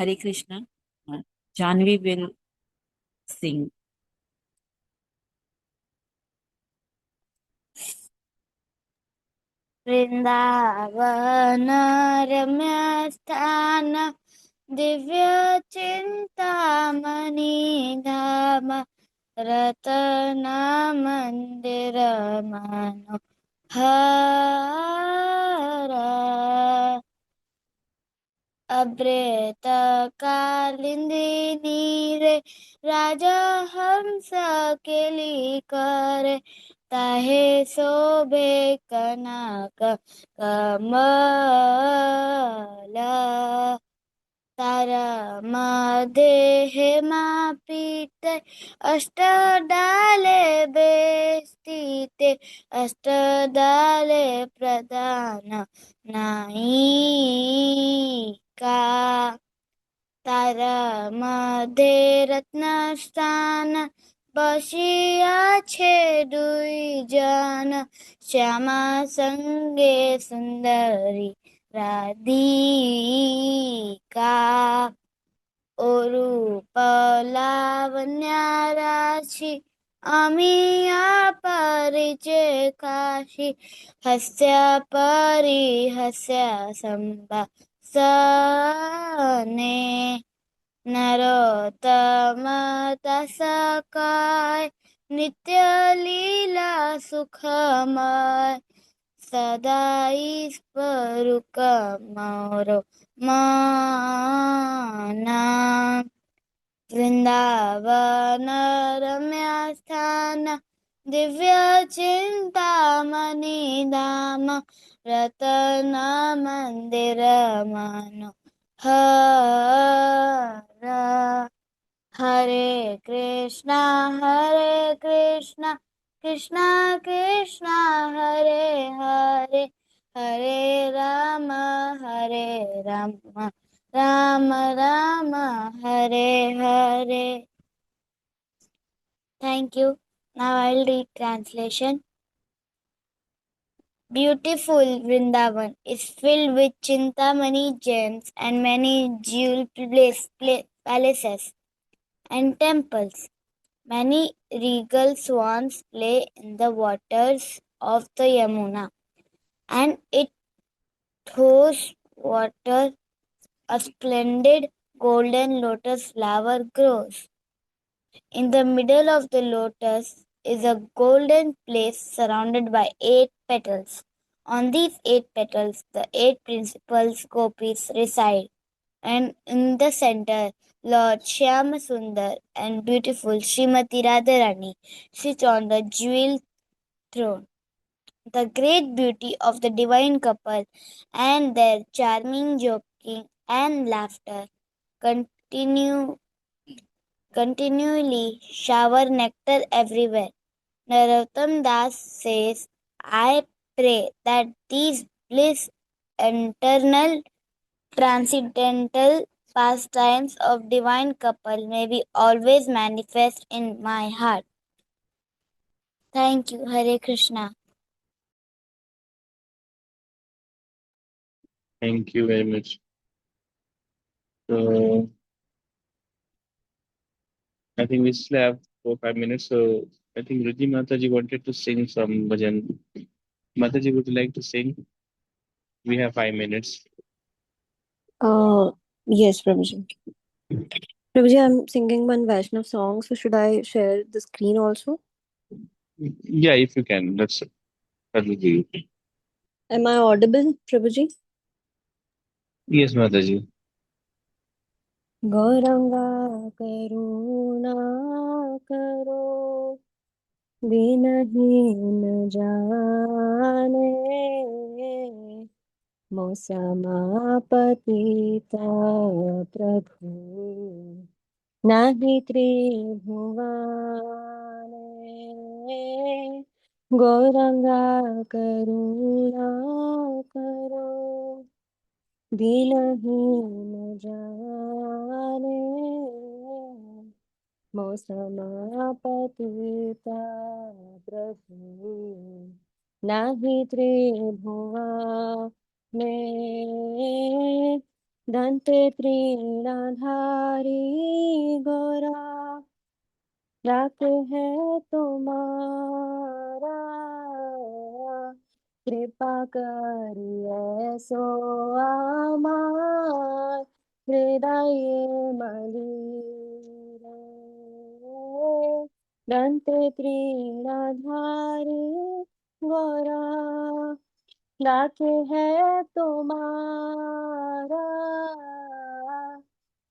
Hare Krishna. Janvi will sing. Vrindavan रम्य स्थान दिव्य चिंतामणि धाम रतन मंदिर मनोहर अभ्रेत कालिंदी रे राजहंस केली करे ताहे शोभे कनक कमल तार मध्ये हेमा पीते अष्टडाले बेस्तिते अष्टडाले प्रदान नायिका तार मध्ये रत्नस्थान बसिया छे दुई जन श्यामा संगे सुंदरी राधिका रूप लावण्य राशि अमिया परिचय काशी हस्य परिहस्य संभाषणे नरोत्तम तस काय नित्य लीला सुखमय सदा ईश्वरुक मोरो माना वृंदावन रम्य स्थान दिव्य चिंतामणि धाम रतन मंदिर मनोहर हरे Krishna Krishna Krishna Hare Hare Hare Ram Ram Ram Hare Hare. Thank you. Now I'll read translation. Beautiful Vrindavan is filled with Chintamani gems and many jewel palaces and temples. Many regal swans play in the waters of the Yamuna, and it whose water a splendid golden lotus flower grows. In the middle of the lotus is a golden place surrounded by 8 petals. On these 8 petals, the 8 principal gopis reside, and in the center, Lord Shyamasundar and beautiful Srimati Radharani sit on the jeweled throne. The great beauty of the divine couple and their charming joking and laughter continue continually shower nectar everywhere. Narottam Das says, I pray that these bliss eternal transcendental pastimes of divine couple may be always manifest in my heart. Thank you. Hare Krishna. Thank you very much. So I think we still have 4 5 minutes. So I think Ruji Mataji wanted to sing some bhajan. Mataji, would you like to sing? We have 5 minutes. Uh, yes, Prabhuji. Prabhuji, I'm singing one Vaishnav song, so should I share the screen also? Yeah, if you can, that will be. Am I audible, Prabhuji? Yes, Mataji. Gauranga करुणा करो दीनहीन जाने मौसमापतिता प्रभु नाही त्रिभुवने गौरंगा करुणा करो दीनहीन जाने मौसमापतिता प्रभु नाही त्रिभुवने दन्ते तृणाधारी गोरा रात है तुम्हारा कृपा करिए सो आमार हृदय मलिरे दन्ते तृणाधारी गोरा रात है तुम्हारा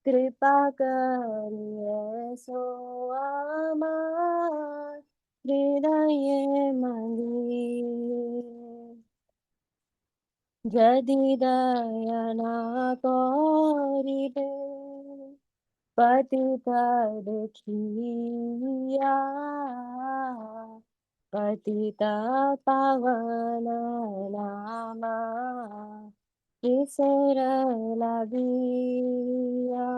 कृपा करिए सो आमार हृदय मंदिर यदि दया ना करिबे पतित देखिया पतित पावन नामा किसर लागिया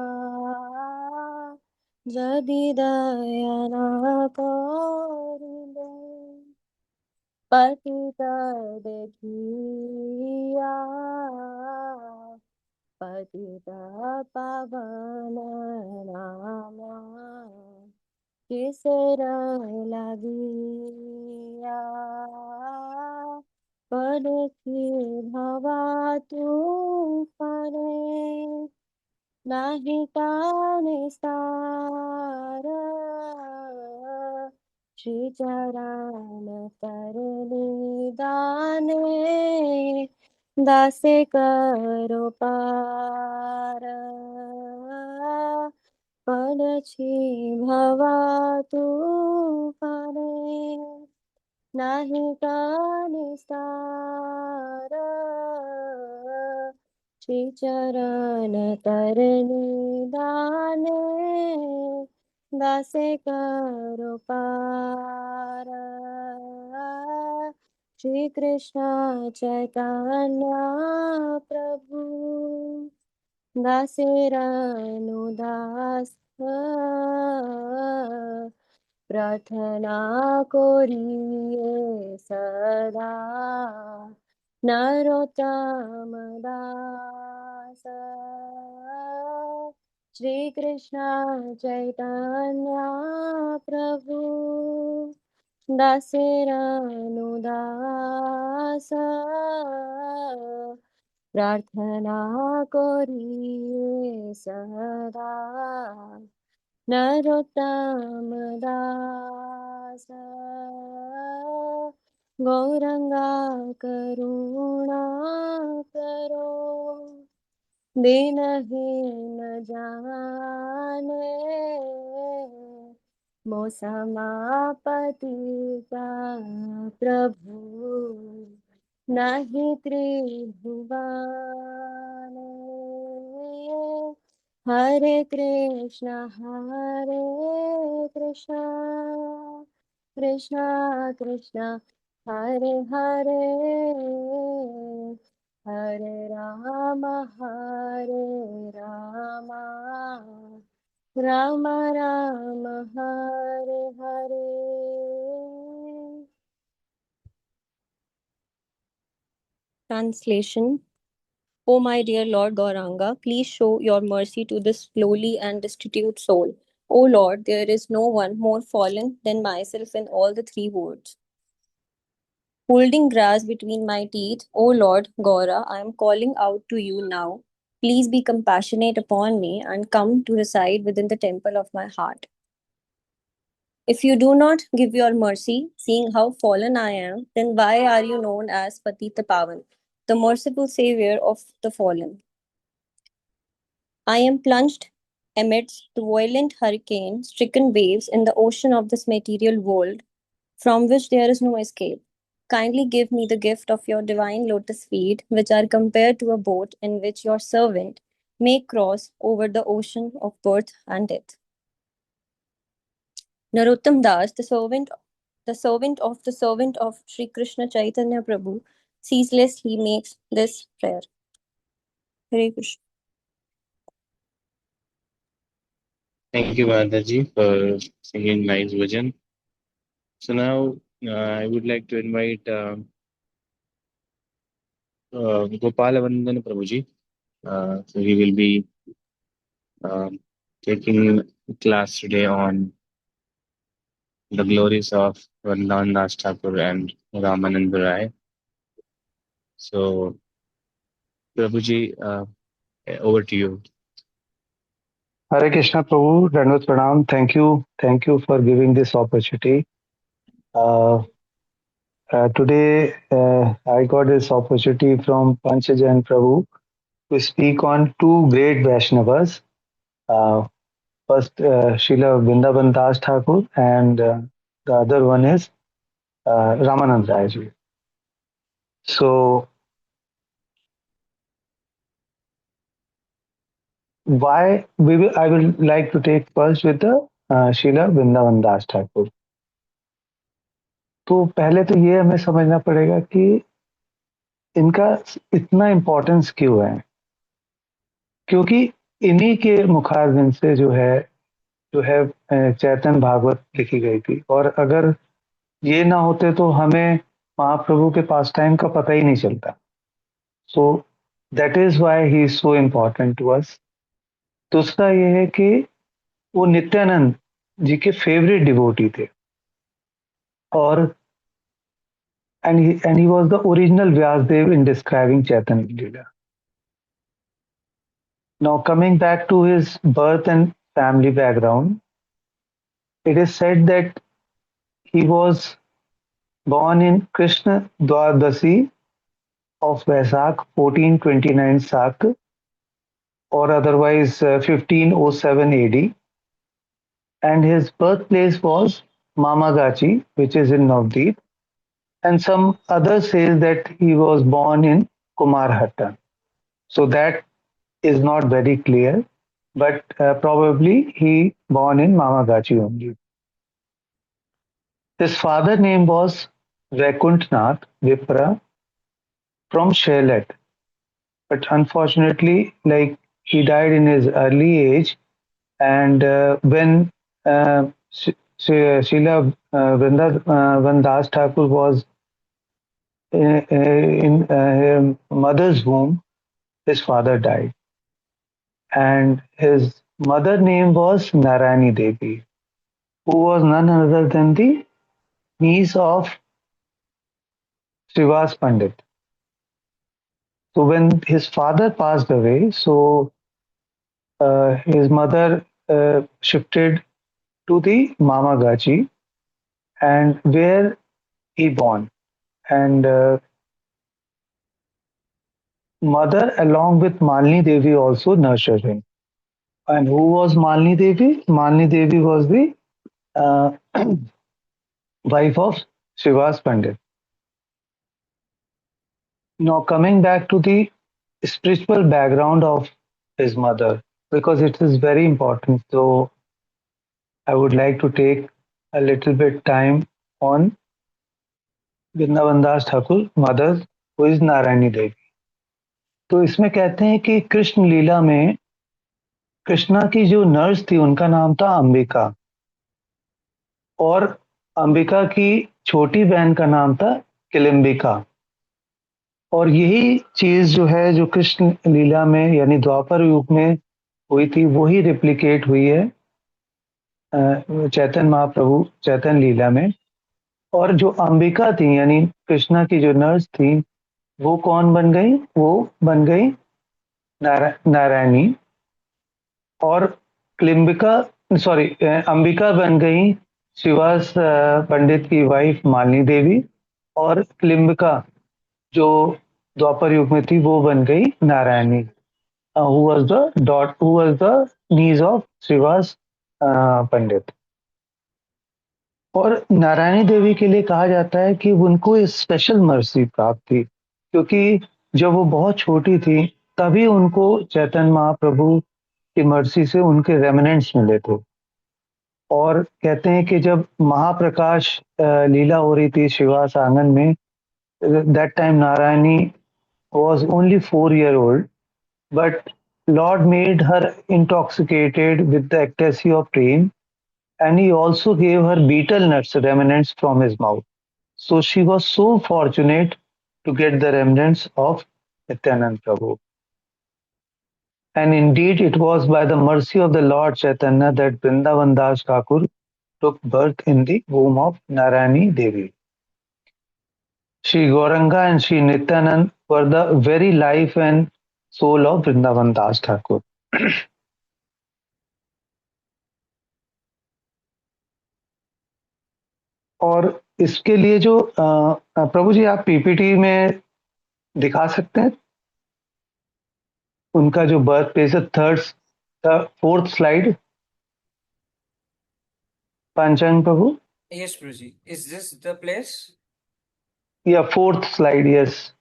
यदि दया ना करिबे पतित देखिया पतित पावन नामा किसर लागिया पद की भवा तूफाने नाही काने सार श्रीचरण तरली दाने दासे करो पार पडची भवा तूफाने नाही काने सार श्रीचरण तरणी दाने दासे करो पार श्री कृष्ण चैतन्य प्रभु दासे दास प्रार्थना करिए सदा नरोत्तम दास श्री कृष्ण चैतन्य प्रभु दास प्रार्थना करिए सदा नरोत्तम दास गौरंगा करुणा करो दीनहीन जाने मोसमापतिता प्रभु नहीं त्रिभुवन हरे Krishna Krishna Krishna Hare Hare Hare Ram Ram Ram Hare Hare Translation. O my dear Lord Gauranga, please show your mercy to this lowly and destitute soul. O Lord, there is no one more fallen than myself in all the three worlds. Holding grass between my teeth, O Lord Gaura, I am calling out to you now. Please be compassionate upon me and come to reside within the temple of my heart. If you do not give your mercy, seeing how fallen I am, then why are you known as Patita Pavan, the merciful savior of the fallen? I am plunged amidst the violent hurricane stricken waves in the ocean of this material world, from which there is no escape. Kindly give me the gift of your divine lotus feet, which are compared to a boat in which your servant may cross over the ocean of birth and death. Narottam Das, the servant of Sri Krishna Chaitanya Prabhu, ceaselessly makes this prayer. Hare Krishna. Thank you, Mataji, for singing nice version. So now I would like to invite Gopala Vandan Prabhuji So he will be taking class today on the glories of Vrindavan Das Thakur and Ramanand Rai. So, Prabhuji, over to you. Hare Krishna Prabhu, Dandavat Pranam. Thank you for giving this opportunity. Uh, Today, I got this opportunity from Panchajan Prabhu to speak on two great Vaishnavas. Uh, First, Srila Vrindavan Das Thakur, and the other one is Ramanand Rai ji. So, I will like to take first with the Srila Vrindavan Das Thakur. तो पहले तो ये हमें समझना पड़ेगा कि इनका इतना इम्पोर्टेंस क्यों है, क्योंकि इन्हीं के मुखारबिंद से जो है चैतन्य भागवत लिखी गई थी, और अगर ये ना होते तो हमें महाप्रभु के पास टाइम का पता ही नहीं चलता. So that is why he is so important to us. दूसरा ये है कि वो नित्यानंद जी के फेवरेट डिवोटी थे, और and he was the original Vyasdev in describing Chaitanya Leela. Now, coming back to his birth and family background, it is said that he was born in Krishna Dwadasi of Vaisakh 1429 Sak, or otherwise 1507 AD, and his birthplace was Mamagachi, which is in Navdeep, and some others say that he was born in Kumarhatta. So that is not very clear, but probably he born in Mamagachi only. His father name was Vaikuntnath Vipra from Shelet, but unfortunately, like, he died in his early age, and when Srila Vrindavan Das Thakur was in her mother's womb, his father died, and his mother name was Narayani Devi, who was none other than the niece of Srivas Pandit. So when his father passed away, so his mother shifted to the Mamagachi, and where he born, and mother along with Malini Devi also nurtured him. And who was Malini Devi? Malini Devi was the wife of Srivas Pandit. Now, coming back to the spiritual background of his mother, because it is very important, so I would like to take a little bit time on Vrindavan Das Thakur mother, who is Narayani Devi. तो इसमें कहते हैं कि कृष्ण लीला में कृष्णा की जो nurse थी उनका नाम था अंबिका, और अंबिका की छोटी बहन का नाम था किलिम्बिका. और यही चीज जो है, जो कृष्ण लीला में यानी द्वापर युग में हुई थी, वही रिप्लिकेट हुई है चैतन्य महाप्रभु चैतन्य लीला में. और जो अंबिका थी यानी कृष्णा की जो नर्स थी, वो कौन बन गई? वो बन गई नारायणी. और अंबिका बन गई श्रीवास पंडित की वाइफ मालिनी देवी, और क्लिम्बिका जो द्वापर युग में थी वो बन गई Narayani, who was the niece of Shrivas पंडित. और नारायणी देवी के लिए कहा जाता है कि उनको स्पेशल मर्सी प्राप्त थी, क्योंकि जब वो बहुत छोटी थी तभी उनको चैतन्य महाप्रभु की मर्सी से उनके रेमिनेंट्स मिले थे. और कहते हैं कि जब महाप्रकाश लीला हो रही थी श्रीवास आंगन में, that time Narayani was only 4 years old, but Lord made her intoxicated with the ecstasy of prem, and he also gave her betel nuts remnants from his mouth. So she was so fortunate to get the remnants of Nityanand Prabhu. And indeed, it was by the mercy of the Lord Chaitanya that Vrindavan Das Thakur took birth in the womb of Narayani Devi. Shri Gauranga and Shri Nityanand were the very life and soul of Vrindavan Das Thakur. और इसके लिए जो प्रभु जी आप PPT में दिखा सकते हैं उनका जो बर्थ प्लेस है, फोर्थ स्लाइड पांचांग Prabhu, Yes, Guruji. Is this the place? या fourth slide, yes.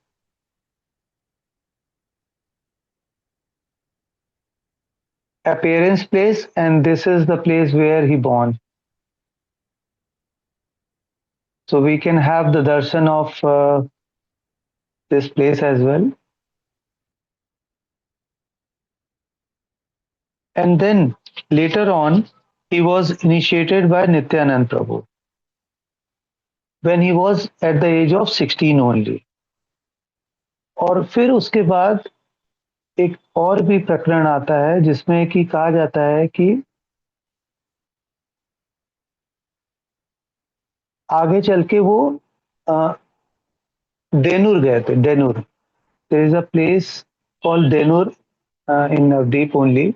Appearance place, and this is the place where he born. So we can have the darshan of this place as well. And then later on, he was initiated by Nityanand Prabhu when he was at the age of 16 only. और फिर उसके बाद एक और भी प्रकरण आता है जिसमें कि कहा जाता है कि आगे चल के वो डेनूर गए थे. Denur, there is a place called Denur in Navadvip only.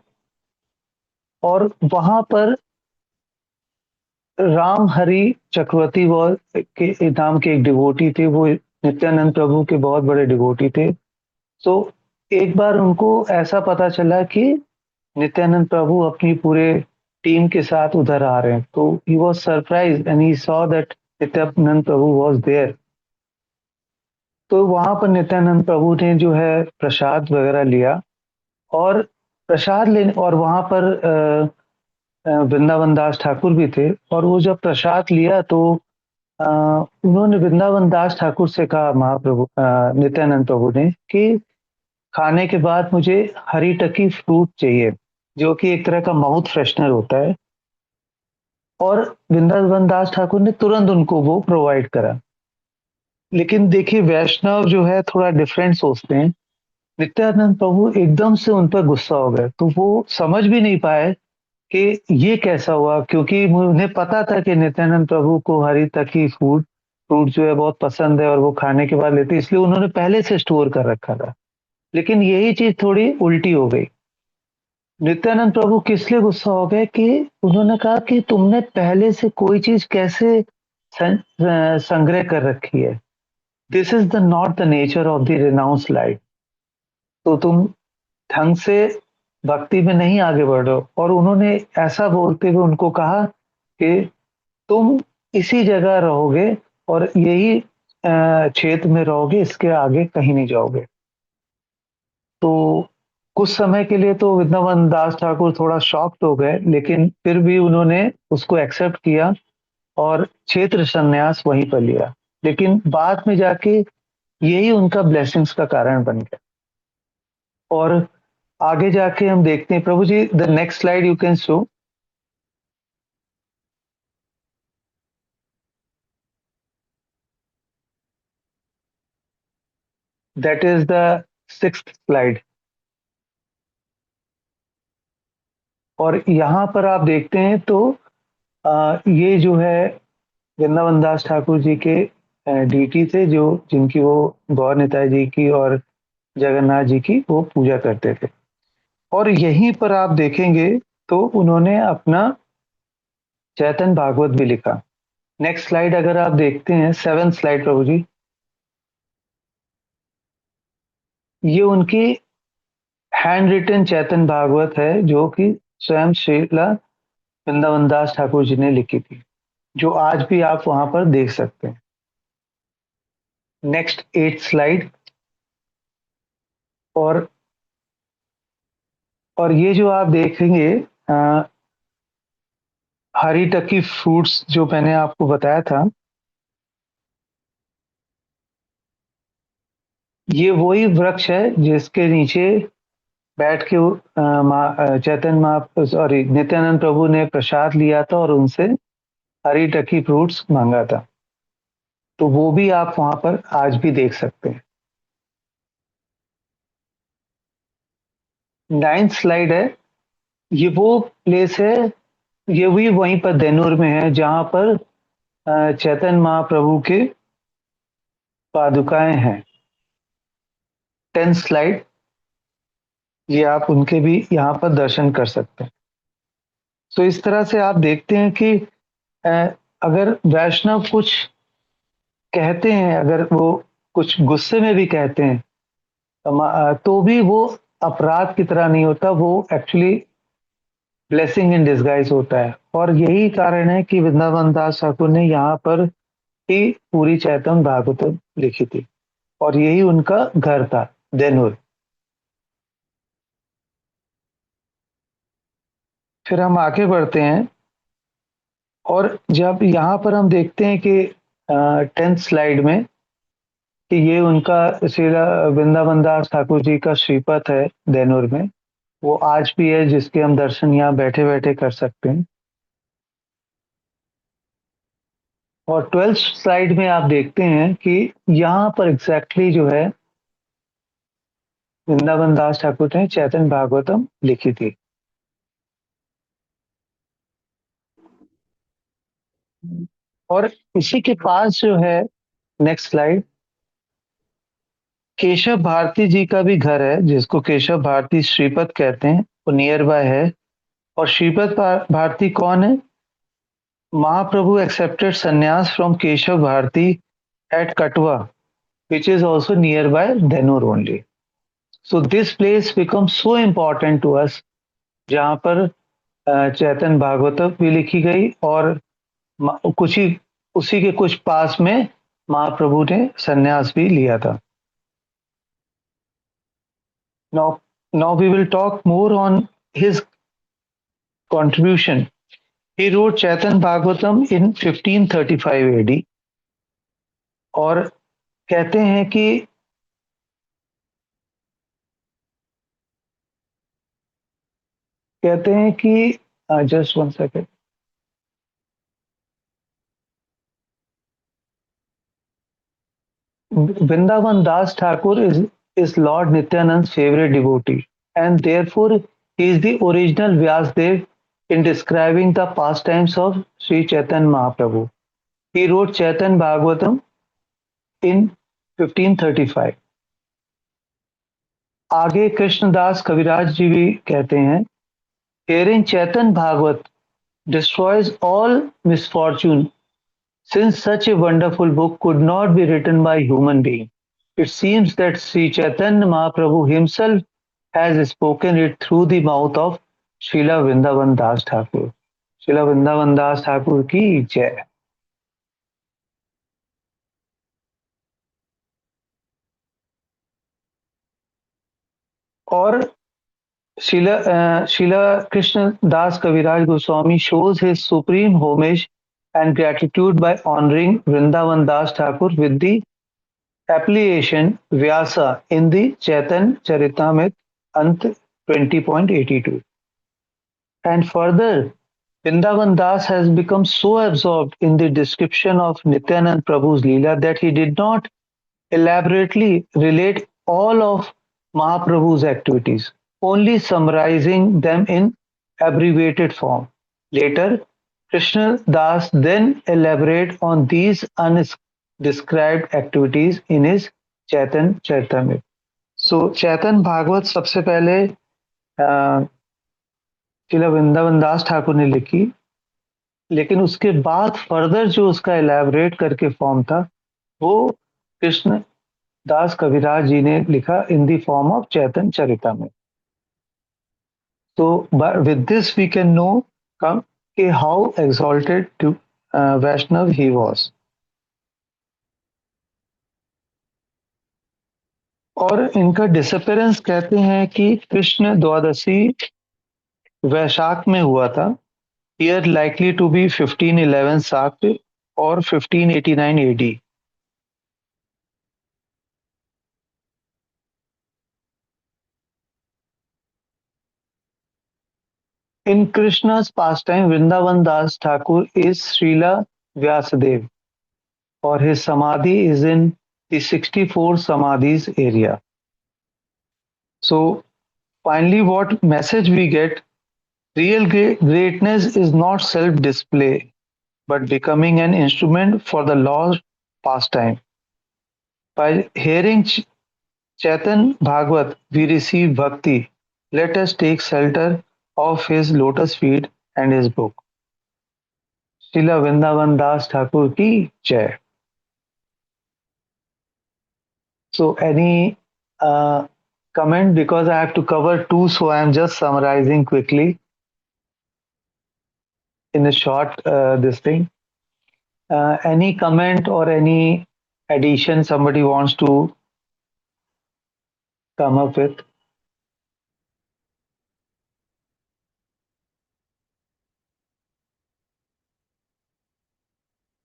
और वहां पर राम हरि चक्रवर्ती के नाम के एक डिवोटी थे. वो नित्यानंद प्रभु के बहुत बड़े डिवोटी थे. तो एक बार उनको ऐसा पता चला कि नित्यानंद प्रभु अपनी पूरे टीम के साथ उधर आ रहे हैं. तो he was surprised and he saw that Nityananda Prabhu was there. तो वहां पर नित्यानंद प्रभु ने जो है प्रसाद वगैरह लिया और प्रसाद लेने, और वहां पर वृंदावन दास ठाकुर भी थे. और वो जब प्रसाद लिया तो उन्होंने वृंदावन दास ठाकुर से कहा, महाप्रभु नित्यानंद प्रभु ने, कि खाने के बाद मुझे हरी टकी फ्रूट चाहिए, जो कि एक तरह का माउथ फ्रेशनर होता है. और वृंदावन दास ठाकुर ने तुरंत उनको वो प्रोवाइड करा. लेकिन देखिए, वैष्णव जो है थोड़ा डिफरेंट सोचते हैं. नित्यानंद प्रभु एकदम से उन पर गुस्सा हो गए. तो वो समझ भी नहीं पाए कि ये कैसा हुआ, क्योंकि उन्हें पता था कि नित्यानंद प्रभु को हरी तकी फ्रूट जो है बहुत पसंद है और वो खाने के बाद लेते, इसलिए उन्होंने पहले से स्टोर कर रखा था. लेकिन यही चीज थोड़ी उल्टी हो गई. नित्यानंद प्रभु किस लिए गुस्सा हो गए कि उन्होंने कहा कि तुमने पहले से कोई चीज कैसे संग्रह कर रखी है. This is the not the nature of the renounce life. तो तुम ढंग से भक्ति में नहीं आगे बढ़ रहे हो. और उन्होंने ऐसा बोलते हुए उनको कहा कि तुम इसी जगह रहोगे और यही क्षेत्र में रहोगे, इसके आगे कहीं नहीं जाओगे. तो कुछ समय के लिए तो वृंदावन दास ठाकुर थोड़ा शॉक्ड हो गए, लेकिन फिर भी उन्होंने उसको एक्सेप्ट किया और क्षेत्र संन्यास वहीं पर लिया. लेकिन बाद में जाके यही उनका ब्लेसिंग्स का कारण बन गया. और आगे जाके हम देखते हैं, Prabhu ji the next slide you can show. That is the 6th slide. और यहाँ पर आप देखते हैं तो ये जो है वृंदावन दास ठाकुर जी के डीटी थे, जो जिनकी वो गौर निताई जी की और जगन्नाथ जी की वो पूजा करते थे. और यहीं पर आप देखेंगे तो उन्होंने अपना चैतन्य भागवत भी लिखा. नेक्स्ट स्लाइड अगर आप देखते हैं, 7th स्लाइड प्रभु जी, ये उनकी हैंड रिटन चैतन्य भागवत है जो कि स्वयं श्रीला वृंदावन दास ठाकुर जी ने लिखी थी, जो आज भी आप वहां पर देख सकते हैं. Next 8th slide. और ये जो आप देखेंगे हरी टकी फ्रूट्स जो मैंने आपको बताया था, ये वही वृक्ष है जिसके नीचे बैठ के नित्यानंद प्रभु ने प्रसाद लिया था और उनसे हरी टकी फ्रूट्स मांगा था. तो वो भी आप वहां पर आज भी देख सकते हैं. 9th स्लाइड है, ये वो प्लेस है, ये भी वहीं पर देनूर में है जहां पर चैतन्य महाप्रभु के पादुकाएं हैं। 10th स्लाइड, ये आप उनके भी यहाँ पर दर्शन कर सकते हैं। तो इस तरह से आप देखते हैं कि अ, अगर वैष्णव कुछ कहते हैं, अगर वो कुछ गुस्से में भी कहते हैं, तो भी वो अपराध की तरह नहीं होता, वो एक्चुअली ब्लेसिंग इन डिस्गाइज होता है। और यही कारण है कि वृंदावन दास ठाकुर ने यहाँ पर ही पूरी चैतन्य भागवतम लिखी थी, और यही उनका घर था, देनुर। फिर हम आगे बढ़ते हैं, और जब यहाँ पर हम देखते हैं कि 10th स्लाइड में कि ये उनका श्री वृंदावन दास ठाकुर जी का श्रीपद है देनुर में, वो आज भी है, जिसके हम दर्शन यहाँ बैठे बैठे कर सकते हैं। और 12th स्लाइड में आप देखते हैं कि यहाँ पर एग्जैक्टली जो है वृंदावन दास ठाकुर ने चैतन्य भागवतम लिखी थी। और इसी के पास जो है, नेक्स्ट स्लाइड, केशव भारती जी का भी घर है, जिसको केशव भारती श्रीपद कहते हैं, वो नियर बाय है। और श्रीपद भारती कौन है? महाप्रभु एक्सेप्टेड संन्यास फ्रॉम केशव भारती एट कटवा, which is also nearby Dhenur only. So this place becomes so important to us, जहाँ पर चैतन्य भागवतम भी लिखी गई, और कुछ ही उसी के कुछ पास में महाप्रभु ने संन्यास भी लिया था। Now we will talk more on his contribution. He wrote Chaitanya Bhagavatam in 1535 AD, और कहते हैं कि just one second, Vrindavan Das Thakur is Lord Nityanand's favorite devotee, and therefore he is the original Vyasdev in describing the pastimes of Sri Chaitanya Mahaprabhu. He wrote Chaitanya Bhagavatam in 1535. आगे कृष्णदास कविराज जी भी कहते हैं, hearing Chaitanya Bhagavat destroys all misfortune, since such a wonderful book could not be written by human being. It seems that Sri Chaitanya Mahaprabhu himself has spoken it through the mouth of Srila Vrindavan Das Thakur. Srila Vrindavan Das Thakur की जय। और Srila Krishna Das Kaviraj Goswami shows his supreme homage and gratitude by honoring Vrindavan Das Thakur with the appellation Vyasa in the Chaitanya Charitamrita Ant 20.82. And further, Vrindavan Das has become so absorbed in the description of Nityanand Prabhu's Leela that he did not elaborately relate all of Mahaprabhu's activities, only summarizing them in abbreviated form. Later, Krishna Das then elaborated on these undescribed activities in his Chaitanya Charitamrita. So, Chaitanya Bhagavat सबसे पहले श्रील वृंदावन दास ठाकुर ने लिखी, लेकिन उसके बाद further जो उसका elaborate करके फॉर्म था, वो कृष्ण दास कविराज जी ने लिखा in the form of Chaitanya Charitamrita. तो with this we can know come कि how exalted to Vaishnava he was. और इनका डिसअपेरेंस कहते हैं कि कृष्ण द्वादशी वैशाख में हुआ था, ईयर लाइकली टू बी 1511 साक्ट और 1589 AD। In Krishna's pastime, Vrindavan Das Thakur is Srila Vyasadev, or his samadhi is in the 64 samadhis area. So, finally, what message we get? Real greatness is not self-display, but becoming an instrument for the Lord's pastime. By hearing Chaitan Bhagavat, we receive bhakti. Let us take shelter of his lotus feet and his book. Srila Vrindavan Das Thakur ki jai. So, any comment? Because I have to cover two, so I am just summarizing quickly in a short this thing. Any comment or any addition somebody wants to come up with?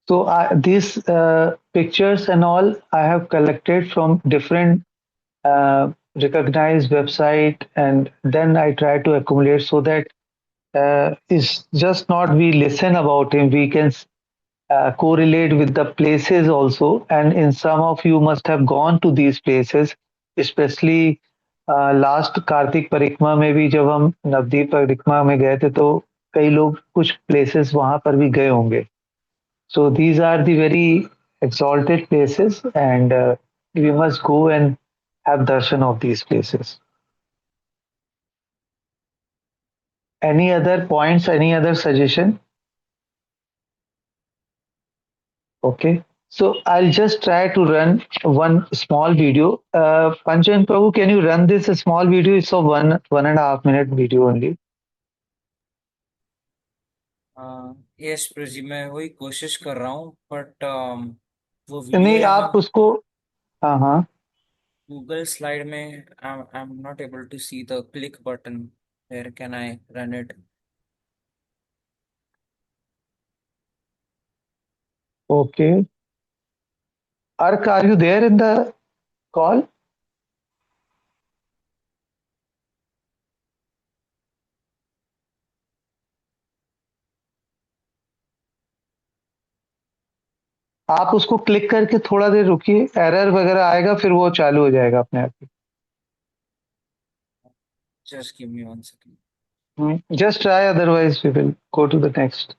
So these pictures and all I have collected from different recognized website, and then I try to accumulate so that it's just not we listen about him, we can correlate with the places also. And in some of you must have gone to these places, especially last Kartik परिक्रमा में भी जब हम नवदीप परिक्रमा में गए थे तो कई लोग कुछ प्लेसेस वहां पर भी गए होंगे. So these are the very exalted places, and we must go and have darshan of these places. Any other points? Any other suggestion? Okay. So I'll just try to run one small video. Panchan Prabhu, can you run this small video? It's a 1.5 minute video only. Yes प्रजी, मैं वही कोशिश कर रहा हूँ, but वो video नहीं यहाँ आप उसको हाँ हाँ गूगल स्लाइड में I am not able to see the click button. Where can I run it? Okay. Ark, are you there in the call? आप उसको क्लिक करके थोड़ा देर रुकिए, एरर वगैरह आएगा फिर वो चालू हो जाएगा अपने आप. Just give me 1 second. Just try, otherwise we will go to the next.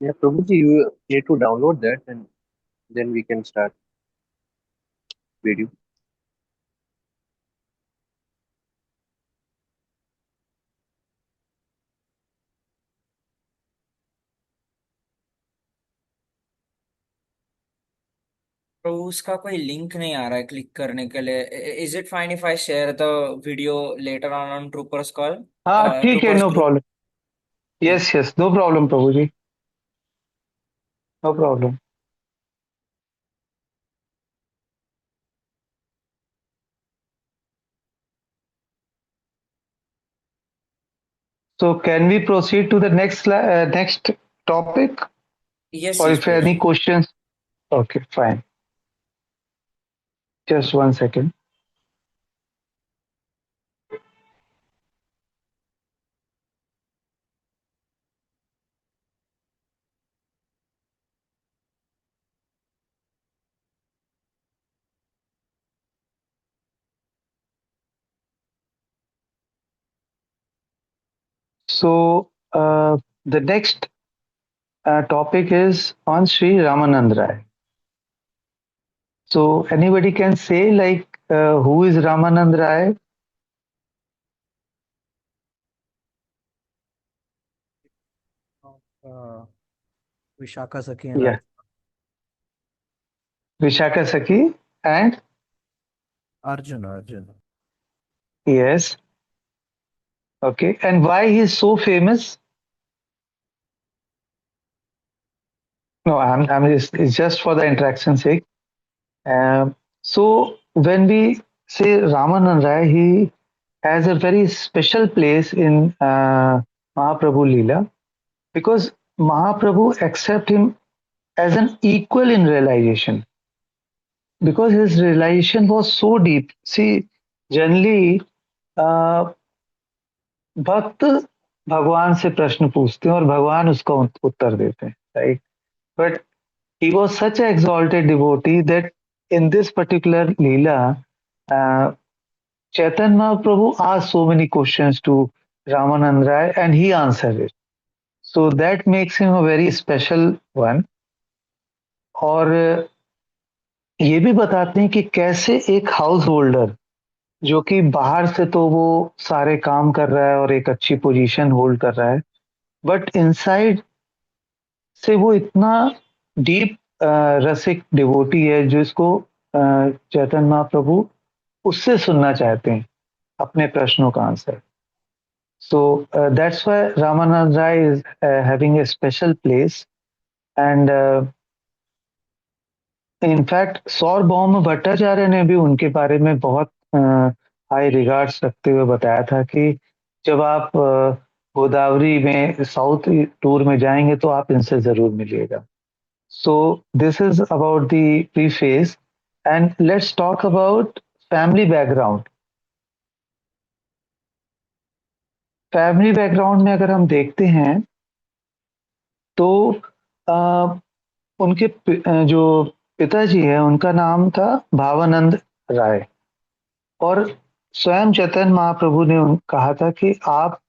Yeah, Prabhuji, you need to download that and then we can start video. तो उसका कोई लिंक नहीं आ रहा है क्लिक करने के लिए. Is it fine if I share the video later on troopers call, हाँ ठीक है, troopers no group? Problem. Yes, yes, no problem, Prabhuji. No problem. So can we proceed to the next topic, yes or yes if प्रजी. any questions? Okay, fine. Just 1 second. So the next topic is on Sri Ramanand Rai. So anybody can say like who is Ramanand Rai? Vishaka Sakhi and Yeah, Vishaka Sakhi and Arjun. yes. Okay, and why he is so famous? No, it's just for the interaction's sake. So when we say Ramanand Rai, he has a very special place in Mahaprabhu Leela. because Mahaprabhu accept him as an equal in realization, because his realization was so deep. See, generally भक्त भगवान से प्रश्न पूछते हैं और भगवान उसका उत्तर देते हैं, right? But he was such an exalted devotee that in this particular Leela, Chaitanya Mahaprabhu asked so many questions to Ramanand Rai and he answered it. So that makes him a very special one. और ये भी बताते हैं कि कैसे एक house holder जो कि बाहर से तो वो सारे काम कर रहा है और एक अच्छी पोजीशन होल्ड कर रहा है, बट इनसाइड से वो इतना डीप रसिक डिवोटी है जिसको चैतन्य महाप्रभु उससे सुनना चाहते हैं अपने प्रश्नों का answer. So that's why Ramanand Rai is having a special place, and in fact सार्वभौम भट्टाचार्य ने भी उनके बारे में बहुत हाई रिगार्ड्स रखते हुए बताया था कि जब आप गोदावरी में साउथ टूर में जाएंगे तो आप इनसे जरूर मिलिएगा. So this is about the preface, and let's talk about family background. Family background में अगर हम देखते हैं तो उनके जो पिताजी है उनका नाम था भावानंद राय, और स्वयं चैतन्य महाप्रभु ने कहा था कि आप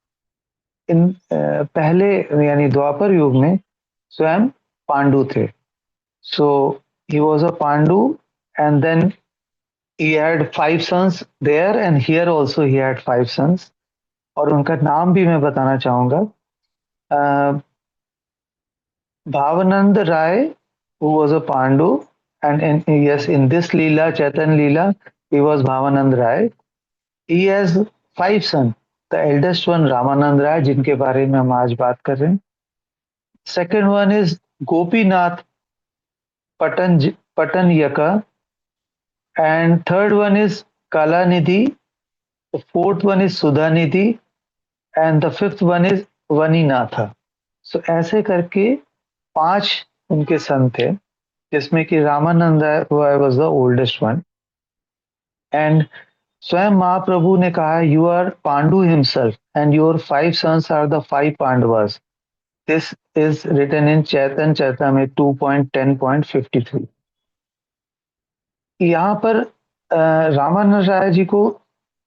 इन पहले यानी द्वापर युग में स्वयं पांडु थे. So he was a Pandu, and then he had 5 sons there, and here also he had 5 sons. और उनका नाम भी मैं बताना चाहूंगा. Bhavanand Rai, who was a Pandu, and yes, in this Leela, Chaitanya Leela, he was Bhavanand Rai. He has 5 sons. The eldest one, Ramanand Rai, जिनके बारे में हम आज बात कर रहे हैं. Second one is Gopinath Patanyaka, and third one is Kalanidhi, the fourth one is Sudhanidhi, and the fifth one is Vaninatha. So ऐसे करके 5 उनके सन थे, जिसमें कि रामानंद राय was the oldest one. And स्वयं महाप्रभु ने कहा, you are Pandu himself and your 5 sons are the 5 Pandavas. This is written in Chaitanya Charitamrita 2.10.53. यहाँ पर रामानंद राय जी को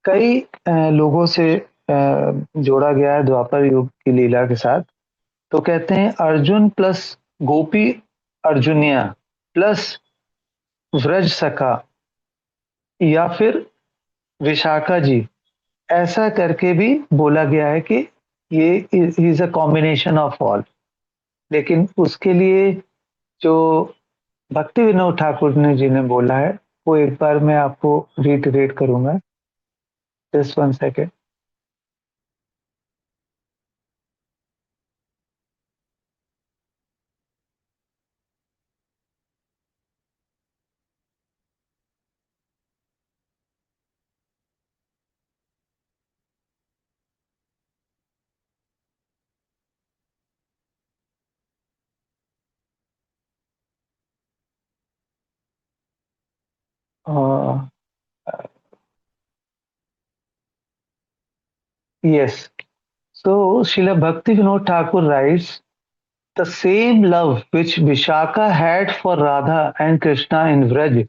कई लोगों से जोड़ा गया है द्वापर युग की लीला के साथ. तो कहते हैं अर्जुन प्लस गोपी अर्जुनिया प्लस व्रज सखा या फिर विशाखा जी, ऐसा करके भी बोला गया है कि ये is a combination of all. लेकिन उसके लिए जो भक्ति विनोद ठाकुर ने जी ने बोला है वो एक बार मैं आपको रिटरेट करूंगा. Just 1 second. Yes. So Srila Bhakti Vinod Thakur writes, the same love which Vishaka had for Radha and Krishna in Vraj,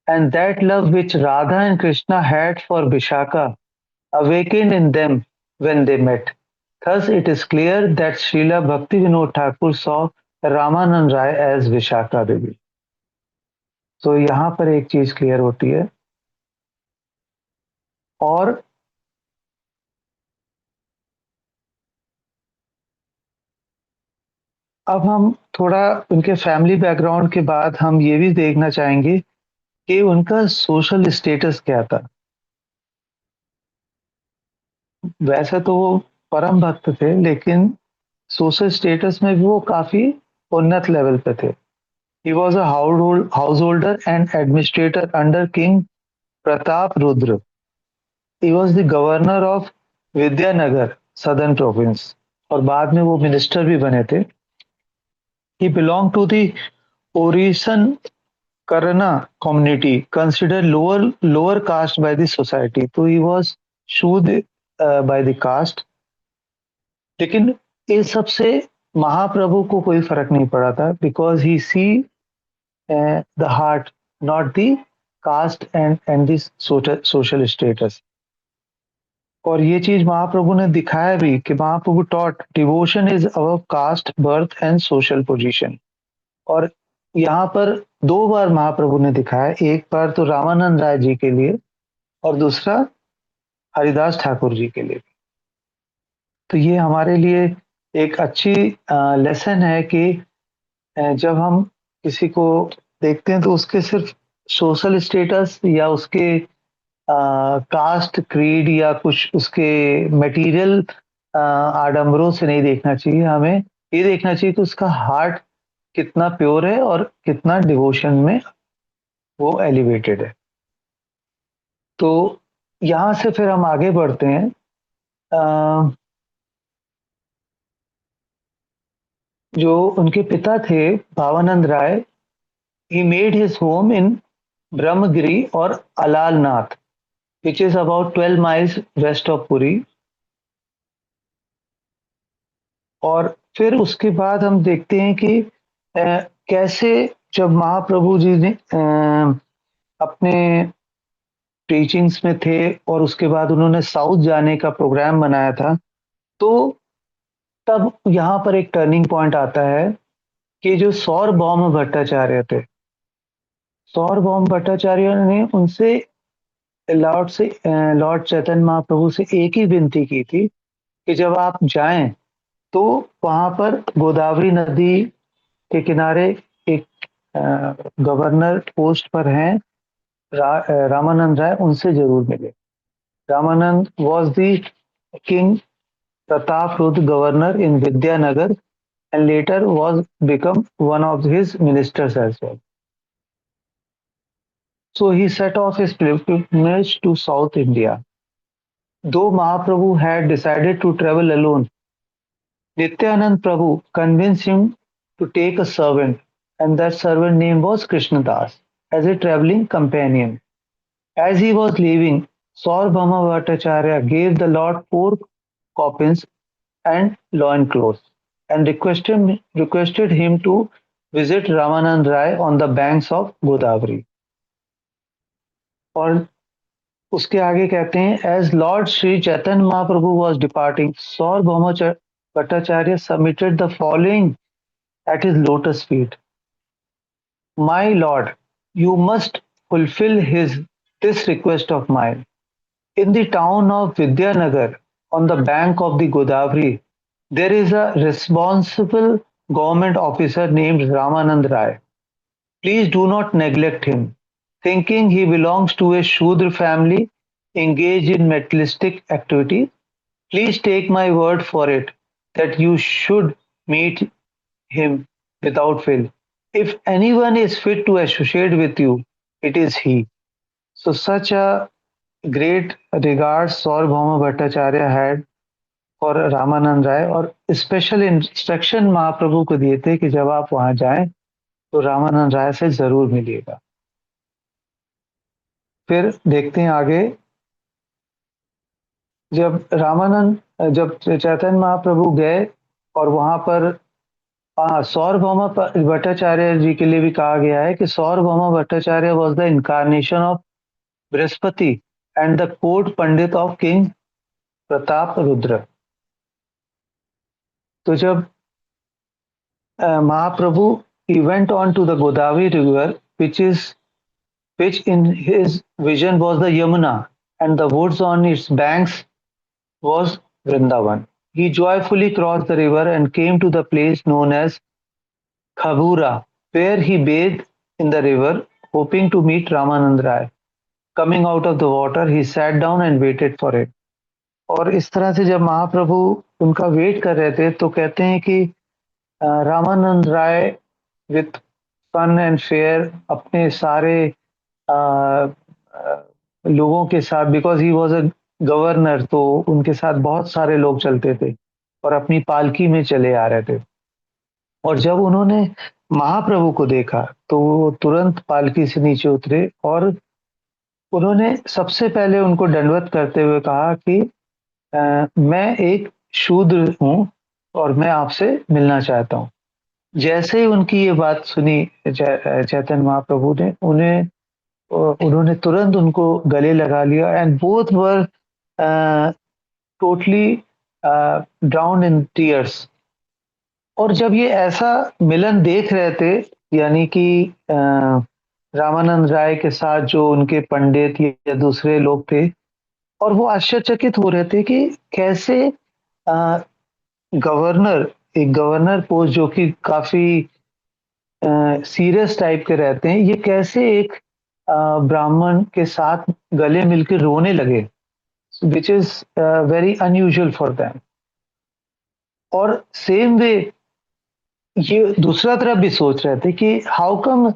and that love which Radha and Krishna had for Vishaka awakened in them when they met. Thus it is clear that Srila Bhakti Vinod Thakur saw Ramanand Rai as Vishaka Devi. So यहाँ पर एक चीज clear होती है. और अब हम थोड़ा उनके फैमिली बैकग्राउंड के बाद हम ये भी देखना चाहेंगे कि उनका सोशल स्टेटस क्या था. वैसे तो वो परम भक्त थे, लेकिन सोशल स्टेटस में भी वो काफी उन्नत लेवल पे थे. He was a householder and administrator under King Pratap Rudra. He was the governor of Vidyanagar, southern province. और बाद में वो मिनिस्टर भी बने थे. He belonged to the Orison Karana community, considered lower caste by the society. So he was शूद्र by the caste. लेकिन इस सब से महाप्रभु को कोई फर्क नहीं पड़ा था, because he see the heart, not the caste and this social status. और ये चीज महाप्रभु ने दिखाया भी कि Mahaprabhu taught devotion is above caste, birth and social position. और यहाँ पर दो बार महाप्रभु ने दिखाया, एक बार तो रामानंद राय जी के लिए और दूसरा हरिदास ठाकुर जी के लिए. तो ये हमारे लिए एक अच्छी लेसन है कि जब हम किसी को देखते हैं तो उसके सिर्फ सोशल स्टेटस या उसके कास्ट, क्रीड या कुछ उसके मटेरियल आडंबरों से नहीं देखना चाहिए. हमें ये देखना चाहिए कि उसका हार्ट कितना प्योर है और कितना डिवोशन में वो एलिवेटेड है. तो यहाँ से फिर हम आगे बढ़ते हैं. जो उनके पिता थे भावानंद राय, he made his home in Brahmagiri और Alalnath, which is about 12 miles west of Puri. और फिर उसके बाद हम देखते हैं कि कैसे जब महाप्रभु जी ने अपने टीचिंग्स में थे और उसके बाद उन्होंने साउथ जाने का प्रोग्राम बनाया था, तो तब यहाँ पर एक टर्निंग पॉइंट आता है कि जो सौरभौम भट्टाचार्य थे, सौरभौम भट्टाचार्य ने उनसे लॉर्ड चैतन्य महाप्रभु से एक ही विनती की थी कि जब आप जाएं तो वहां पर गोदावरी नदी के किनारे एक गवर्नर पोस्ट पर हैं रामानंद राय, उनसे जरूर मिले. Ramanand was the king Pratap Rudra governor in Vidyanagar and later was become one of his ministers as well. So he set off his pilgrimage to South India. Though Mahaprabhu had decided to travel alone, Nityanand Prabhu convinced him to take a servant, and that servant name was Krishnadas, as a traveling companion. As he was leaving, Saurabhama Bhattacharya gave the Lord 4 coffins and loincloths, and requested him to visit Ramanand Rai on the banks of Godavari. और उसके आगे कहते हैं, as Lord Sri Chaitanya Mahaprabhu was departing, Saurabhama Bhattacharya submitted the following at his lotus feet. My Lord, you must fulfill this request of mine. In the town of Vidyanagar, on the bank of the Godavari, there is a responsible government officer named Ramanand Rai. Please do not neglect him. Thinking he belongs to a Shudra family engaged in materialistic activity, please take my word for it that you should meet him without fail. If anyone is fit to associate with you, it is he. So such a great regard Saurabhauma Bhattacharya had for Ramanand राय, और special instruction महाप्रभु को दिए थे कि जब आप वहां जाएं तो रामानंद राय से जरूर मिलिएगा. फिर देखते हैं आगे. जब चैतन्य महाप्रभु गए और वहां पर सौरभौमा भट्टाचार्य जी के लिए भी कहा गया है कि Sarvabhauma Bhattacharya was the incarnation of Brihaspati and the court pandit of king Pratap Rudra. तो जब महाप्रभु he went on to the Godavari river, which in his vision was the Yamuna, and the woods on its banks was Vrindavan. He joyfully crossed the river and came to the place known as Khabura, where he bathed in the river, hoping to meet Ramanand Rai. Coming out of the water, he sat down and waited for it. और इस तरह से जब महाप्रभु उनका wait कर रहे थे तो कहते हैं कि रामानंद राय विथ फन एंड फेयर अपने सारे लोगों के साथ, because he was a governor, तो उनके साथ बहुत सारे लोग चलते थे, और अपनी पालकी में चले आ रहे थे। और जब उन्होंने महाप्रभु को देखा तो वो तुरंत पालकी से नीचे उतरे और उन्होंने सबसे पहले उनको दंडवत करते हुए कहा कि मैं एक शूद्र हूँ और मैं आपसे मिलना चाहता हूँ। जैसे ही उनकी ये बात सुनी चैतन्य महाप्रभु ने उन्होंने तुरंत उनको गले लगा लिया and both were totally drown in tears. और जब ये ऐसा मिलन देख रहे थे, यानी कि रामानंद राय के साथ जो उनके पंडित या दूसरे लोग थे, और वो आश्चर्यचकित हो रहे थे कि कैसे गवर्नर, एक गवर्नर पोस्ट जो कि काफी सीरियस टाइप के रहते हैं, ये कैसे एक ब्राह्मण के साथ गले मिलकर रोने लगे, which is very unusual for them. और सेम वे ये दूसरा तरफ भी सोच रहे थे कि how come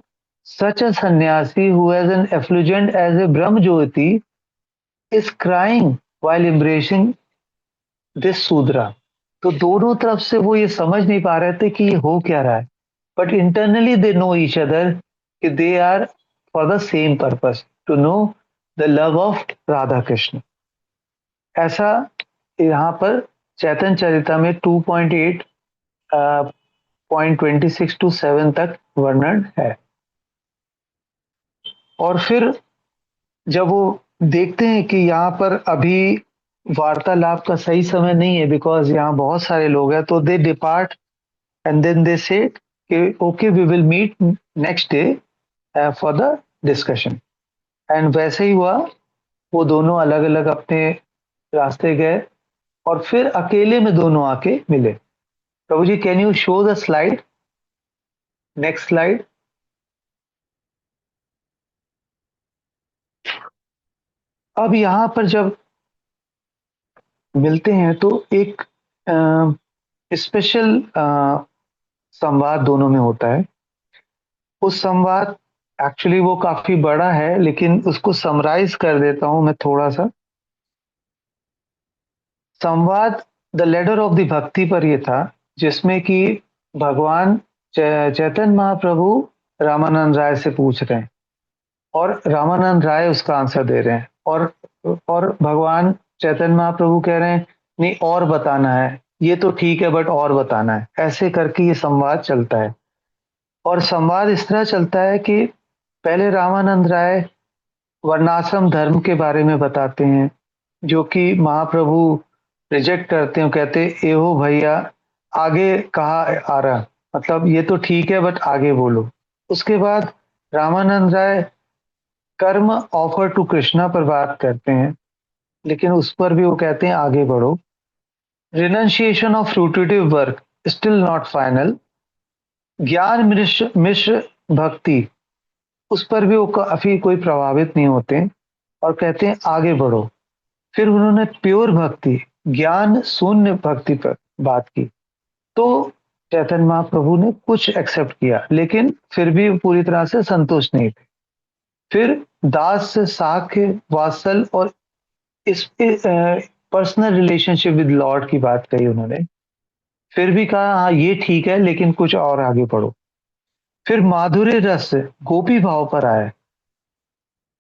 such a sannyasi who has an effulgent as a Brahma Jyoti is crying while embracing this shudra. तो दोनों तरफ से वो ये समझ नहीं पा रहे थे कि ये हो क्या रहा है, but internally they know each other कि they are for the same purpose, to know the love of Radha Krishna. ऐसा यहाँ पर चैतन्य चरिता में 2.8 0.26 to 7 तक वर्णन है। और फिर जब वो देखते हैं कि यहाँ पर अभी वार्तालाप का सही समय नहीं है बिकॉज यहाँ बहुत सारे लोग हैं, तो they depart and then they say कि okay we will meet next day for the discussion. And वैसे ही हुआ, वो दोनों अलग अलग अपने रास्ते गए और फिर अकेले में दोनों आके मिले। Prabhu ji, can you show the slide, next slide. अब यहाँ पर जब मिलते हैं तो एक स्पेशल संवाद दोनों में होता है। उस संवाद एक्चुअली वो काफी बड़ा है, लेकिन उसको समराइज कर देता हूं मैं थोड़ा सा। संवाद द लेडर ऑफ द भक्ति पर ये था, जिसमें कि भगवान चैतन्य महाप्रभु रामानंद राय से पूछ रहे हैं और रामानंद राय उसका आंसर दे रहे हैं, और भगवान चैतन्य महाप्रभु कह रहे हैं नहीं और बताना है, ये तो ठीक है बट और बताना है। ऐसे करके ये संवाद चलता है। और संवाद इस तरह चलता है कि पहले रामानंद राय वर्णाश्रम धर्म के बारे में बताते हैं, जो कि महाप्रभु रिजेक्ट करते हैं, कहते एहो भैया आगे कहा आ रहा, मतलब ये तो ठीक है बट आगे बोलो। उसके बाद रामानंद राय कर्म ऑफर टू कृष्णा पर बात करते हैं, लेकिन उस पर भी वो कहते हैं आगे बढ़ो। Renunciation of fruitive work still not final. Jnana mishra भक्ति, उस पर भी वो काफी कोई प्रभावित नहीं होते और कहते हैं आगे बढ़ो। फिर उन्होंने प्योर भक्ति, ज्ञान शून्य भक्ति पर बात की, तो चैतन्य महाप्रभु ने कुछ एक्सेप्ट किया, लेकिन फिर भी पूरी तरह से संतुष्ट नहीं थे। फिर दास साख्य वात्सल और इस पर्सनल रिलेशनशिप विद लॉर्ड की बात कही उन्होंने। फिर भी कहा हाँ ये ठीक है लेकिन कुछ और आगे बढ़ो। फिर माधुर्य रस गोपी भाव पर आए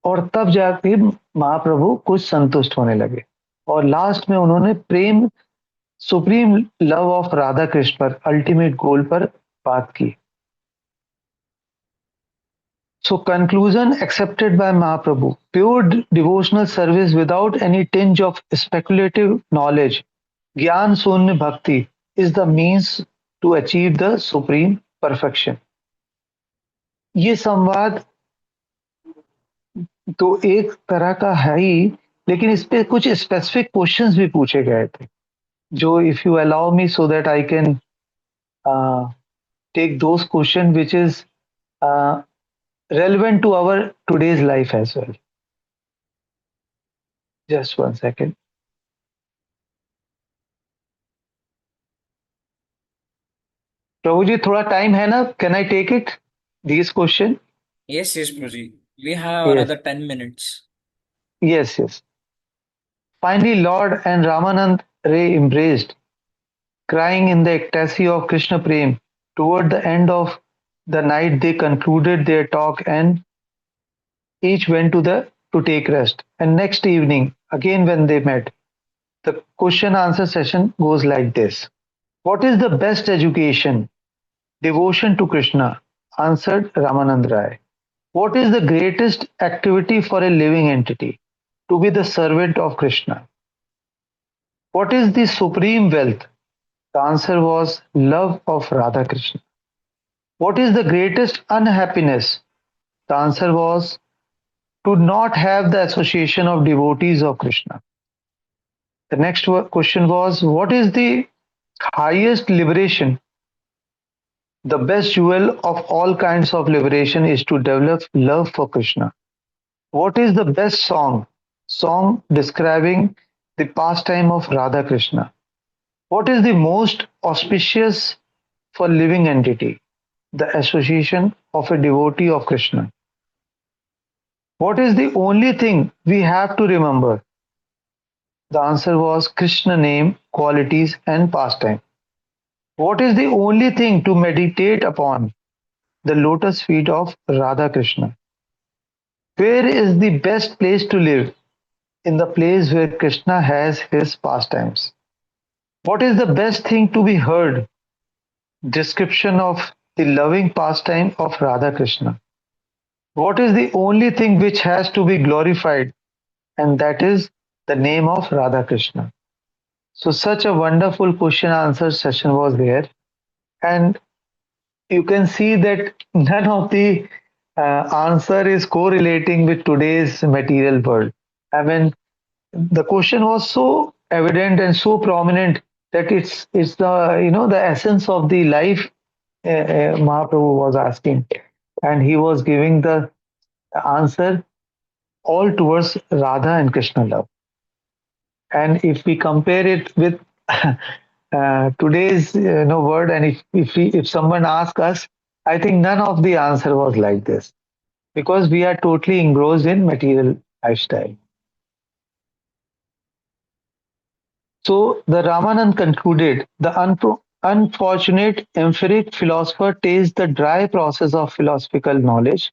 और तब जाके महाप्रभु कुछ संतुष्ट होने लगे। और लास्ट में उन्होंने प्रेम, supreme love of Radha Krishna पर, अल्टीमेट गोल पर बात की। So conclusion accepted by Mahaprabhu. Pure devotional service without any tinge of speculative knowledge, Gyan Sunya Bhakti, is the means to achieve the supreme perfection. ये संवाद तो एक तरह का है ही, लेकिन इस पे कुछ स्पेसिफिक क्वेश्चंस भी पूछे गए थे, जो if you allow me so that I can take those question which is relevant to our today's life as well. Just one second. प्रभु जी थोड़ा टाइम है ना? Can I take it? These question? Yes, Prabhuji. We have Yes. another 10 minutes. Yes. Finally, Lord and Ramanand Ray embraced. crying in the ecstasy of Krishna Prem. Toward the end of the night, they concluded their talk and each went to take rest. And next evening, again when they met, the question answer session goes like this. What is the best education? Devotion to Krishna, answered Ramanand Rai. What is the greatest activity for a living entity? To be the servant of Krishna. What is the supreme wealth? The answer was love of Radha Krishna. What is the greatest unhappiness? The answer was to not have the association of devotees of Krishna. The next question was, what is the highest liberation? The best jewel of all kinds of liberation is to develop love for Krishna. What is the best song? Song describing the pastime of Radha Krishna. What is the most auspicious for living entity? The association of a devotee of Krishna. What is the only thing we have to remember? The answer was Krishna name, qualities and pastime. What is the only thing to meditate upon? The lotus feet of Radha Krishna. Where is the best place to live? In the place where Krishna has his pastimes. What is the best thing to be heard? Description of the loving pastime of Radha Krishna. What is the only thing which has to be glorified? And that is the name of Radha Krishna. So such a wonderful question answer session was there. And you can see that none of the answer is correlating with today's material world. I mean, the question was so evident and so prominent that it's the the essence of the life Mahaprabhu was asking, and he was giving the answer all towards Radha and Krishna love. And if we compare it with today's word, and if someone asks us, I think none of the answer was like this, because we are totally engrossed in material lifestyle. So the Ramanand concluded, the unfortunate empiric philosopher tastes the dry process of philosophical knowledge,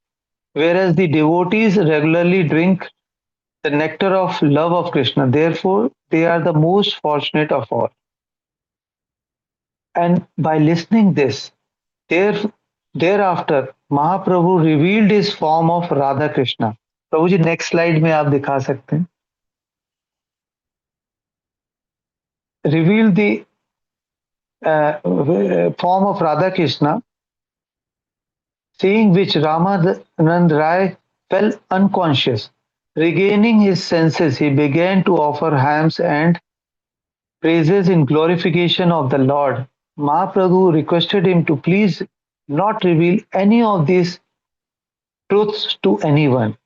whereas the devotees regularly drink the nectar of love of Krishna. Therefore, they are the most fortunate of all. And by listening this, thereafter, Mahaprabhu revealed his form of Radha Krishna. Prabhu ji next slide में आप दिखा सकते हैं. Revealed the form of Radha Krishna, seeing which Ramanand Rai fell unconscious. Regaining his senses, he began to offer hymns and praises in glorification of the Lord. Mahaprabhu requested him to please not reveal any of these truths to anyone.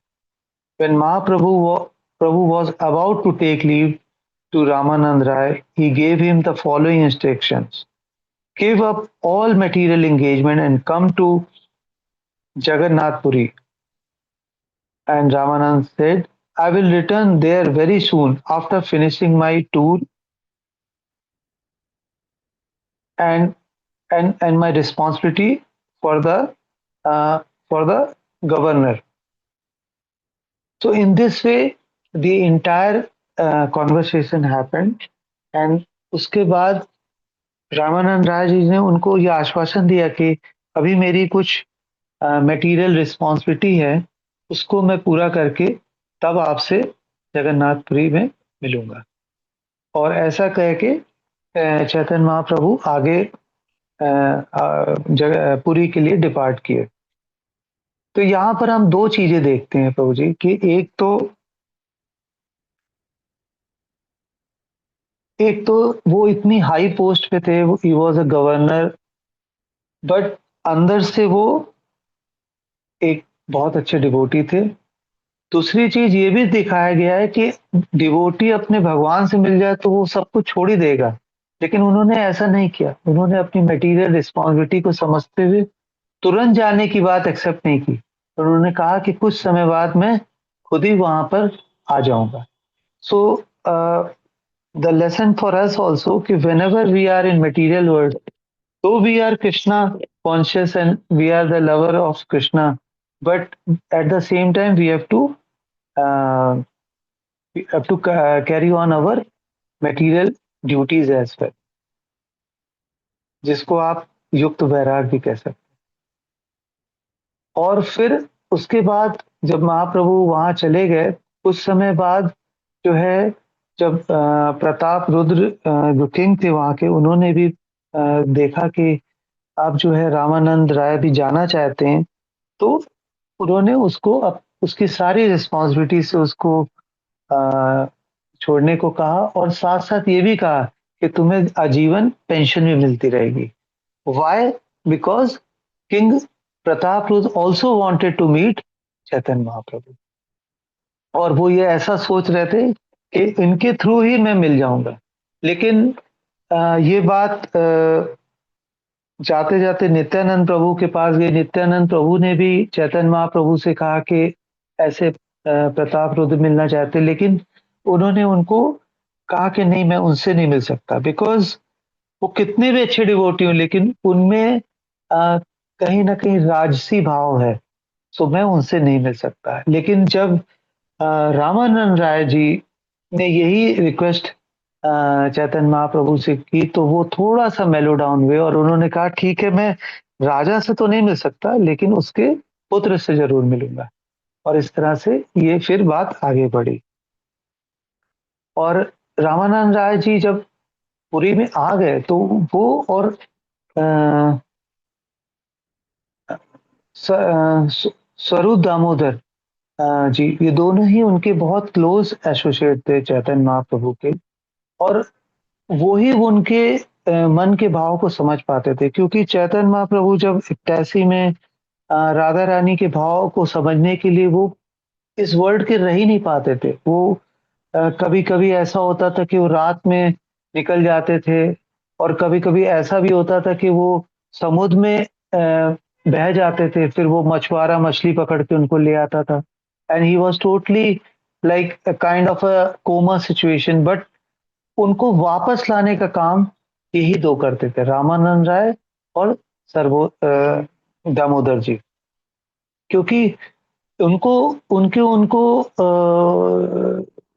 When Mahaprabhu was about to take leave to Ramanand Rai, he gave him the following instructions. Give up all material engagement and come to Jagannath Puri. And Ramanand said, I will return there very soon after finishing my tour and my responsibility for the governor. So in this way, the entire conversation happened, and उसके बाद रामानंद राय जी ने उनको ये आश्वासन दिया कि अभी मेरी कुछ मटेरियल रिस्पॉन्सिबिलिटी है, उसको मैं पूरा करके तब आपसे जगन्नाथपुरी में मिलूंगा. और ऐसा कह के चैतन्य महाप्रभु आगे पुरी के लिए डिपार्ट किए. तो यहाँ पर हम दो चीजें देखते हैं प्रभु जी कि एक तो वो इतनी हाई पोस्ट पे थे, ही वॉज अ गवर्नर, बट अंदर से वो एक बहुत अच्छे डिवोटी थे. दूसरी चीज ये भी दिखाया गया है कि डिवोटी अपने भगवान से मिल जाए तो वो सब कुछ छोड़ ही देगा, लेकिन उन्होंने ऐसा नहीं किया. उन्होंने अपनी मटेरियल रिस्पॉन्सिबिलिटी को समझते हुए तुरंत जाने की बात एक्सेप्ट नहीं की. उन्होंने कहा कि कुछ समय बाद मैं खुद ही वहां पर आ जाऊंगा. सो the lesson for us also कि whenever we are in material world, though we are Krishna conscious and we are the lover of Krishna, but at the same time uh, we have to carry on our material duties as well, जिसको आप युक्त वैराग भी कह सकते हैं। और फिर उसके बाद जब महाप्रभु वहां चले गए, कुछ समय बाद जो है, जब प्रताप रुद्र जो किंग थे वहां के, उन्होंने भी देखा कि आप जो है रामानंद राय भी जाना चाहते हैं, तो उन्होंने उसको उसकी सारी रिस्पॉन्सिबिलिटी से उसको अ, छोड़ने को कहा, और साथ साथ ये भी कहा कि तुम्हें आजीवन पेंशन भी मिलती रहेगी। Why? Because king Pratap Rudra also wanted to meet Chaitanya Mahaprabhu, और वो ये ऐसा सोच रहे थे कि इनके थ्रू ही मैं मिल जाऊंगा। लेकिन ये बात जाते जाते नित्यानंद प्रभु के पास गई। नित्यानंद प्रभु ने भी चैतन्य महाप्रभु से कहा कि ऐसे प्रताप रुद्र मिलना चाहते, लेकिन उन्होंने उनको कहा कि नहीं, मैं उनसे नहीं मिल सकता, बिकॉज वो कितने भी अच्छे डिवोटी हों, लेकिन उनमें कहीं ना कहीं राजसी भाव है, सो मैं उनसे नहीं मिल सकता। लेकिन जब रामानंद राय जी ने यही रिक्वेस्ट चैतन्य महाप्रभु से की, तो वो थोड़ा सा मेलो डाउन हुए और उन्होंने कहा ठीक है, मैं राजा से तो नहीं मिल सकता, लेकिन उसके पुत्र से जरूर मिलूंगा। और इस तरह से ये फिर बात आगे बढ़ी। और रामानंद राय जी जब पुरी में आ गए, तो वो और स्वरूप दामोदर जी, ये दोनों ही उनके बहुत क्लोज एसोसिएट थे चैतन्य महाप्रभु के, और वो ही उनके मन के भाव को समझ पाते थे, क्योंकि चैतन्य महाप्रभु जब 81 में राधा रानी के भाव को समझने के लिए वो इस वर्ल्ड के रह ही नहीं पाते थे। वो कभी कभी ऐसा होता था कि वो रात में निकल जाते थे, और कभी कभी ऐसा भी होता था कि वो समुद्र में बह जाते थे, फिर वो मछुआरा मछली पकड़ के उनको ले आता था, and he was totally like a kind of a coma situation. But उनको वापस लाने का काम यही दो करते थे, रामानंद राय और दामोदर जी, क्योंकि उनको उनके उनको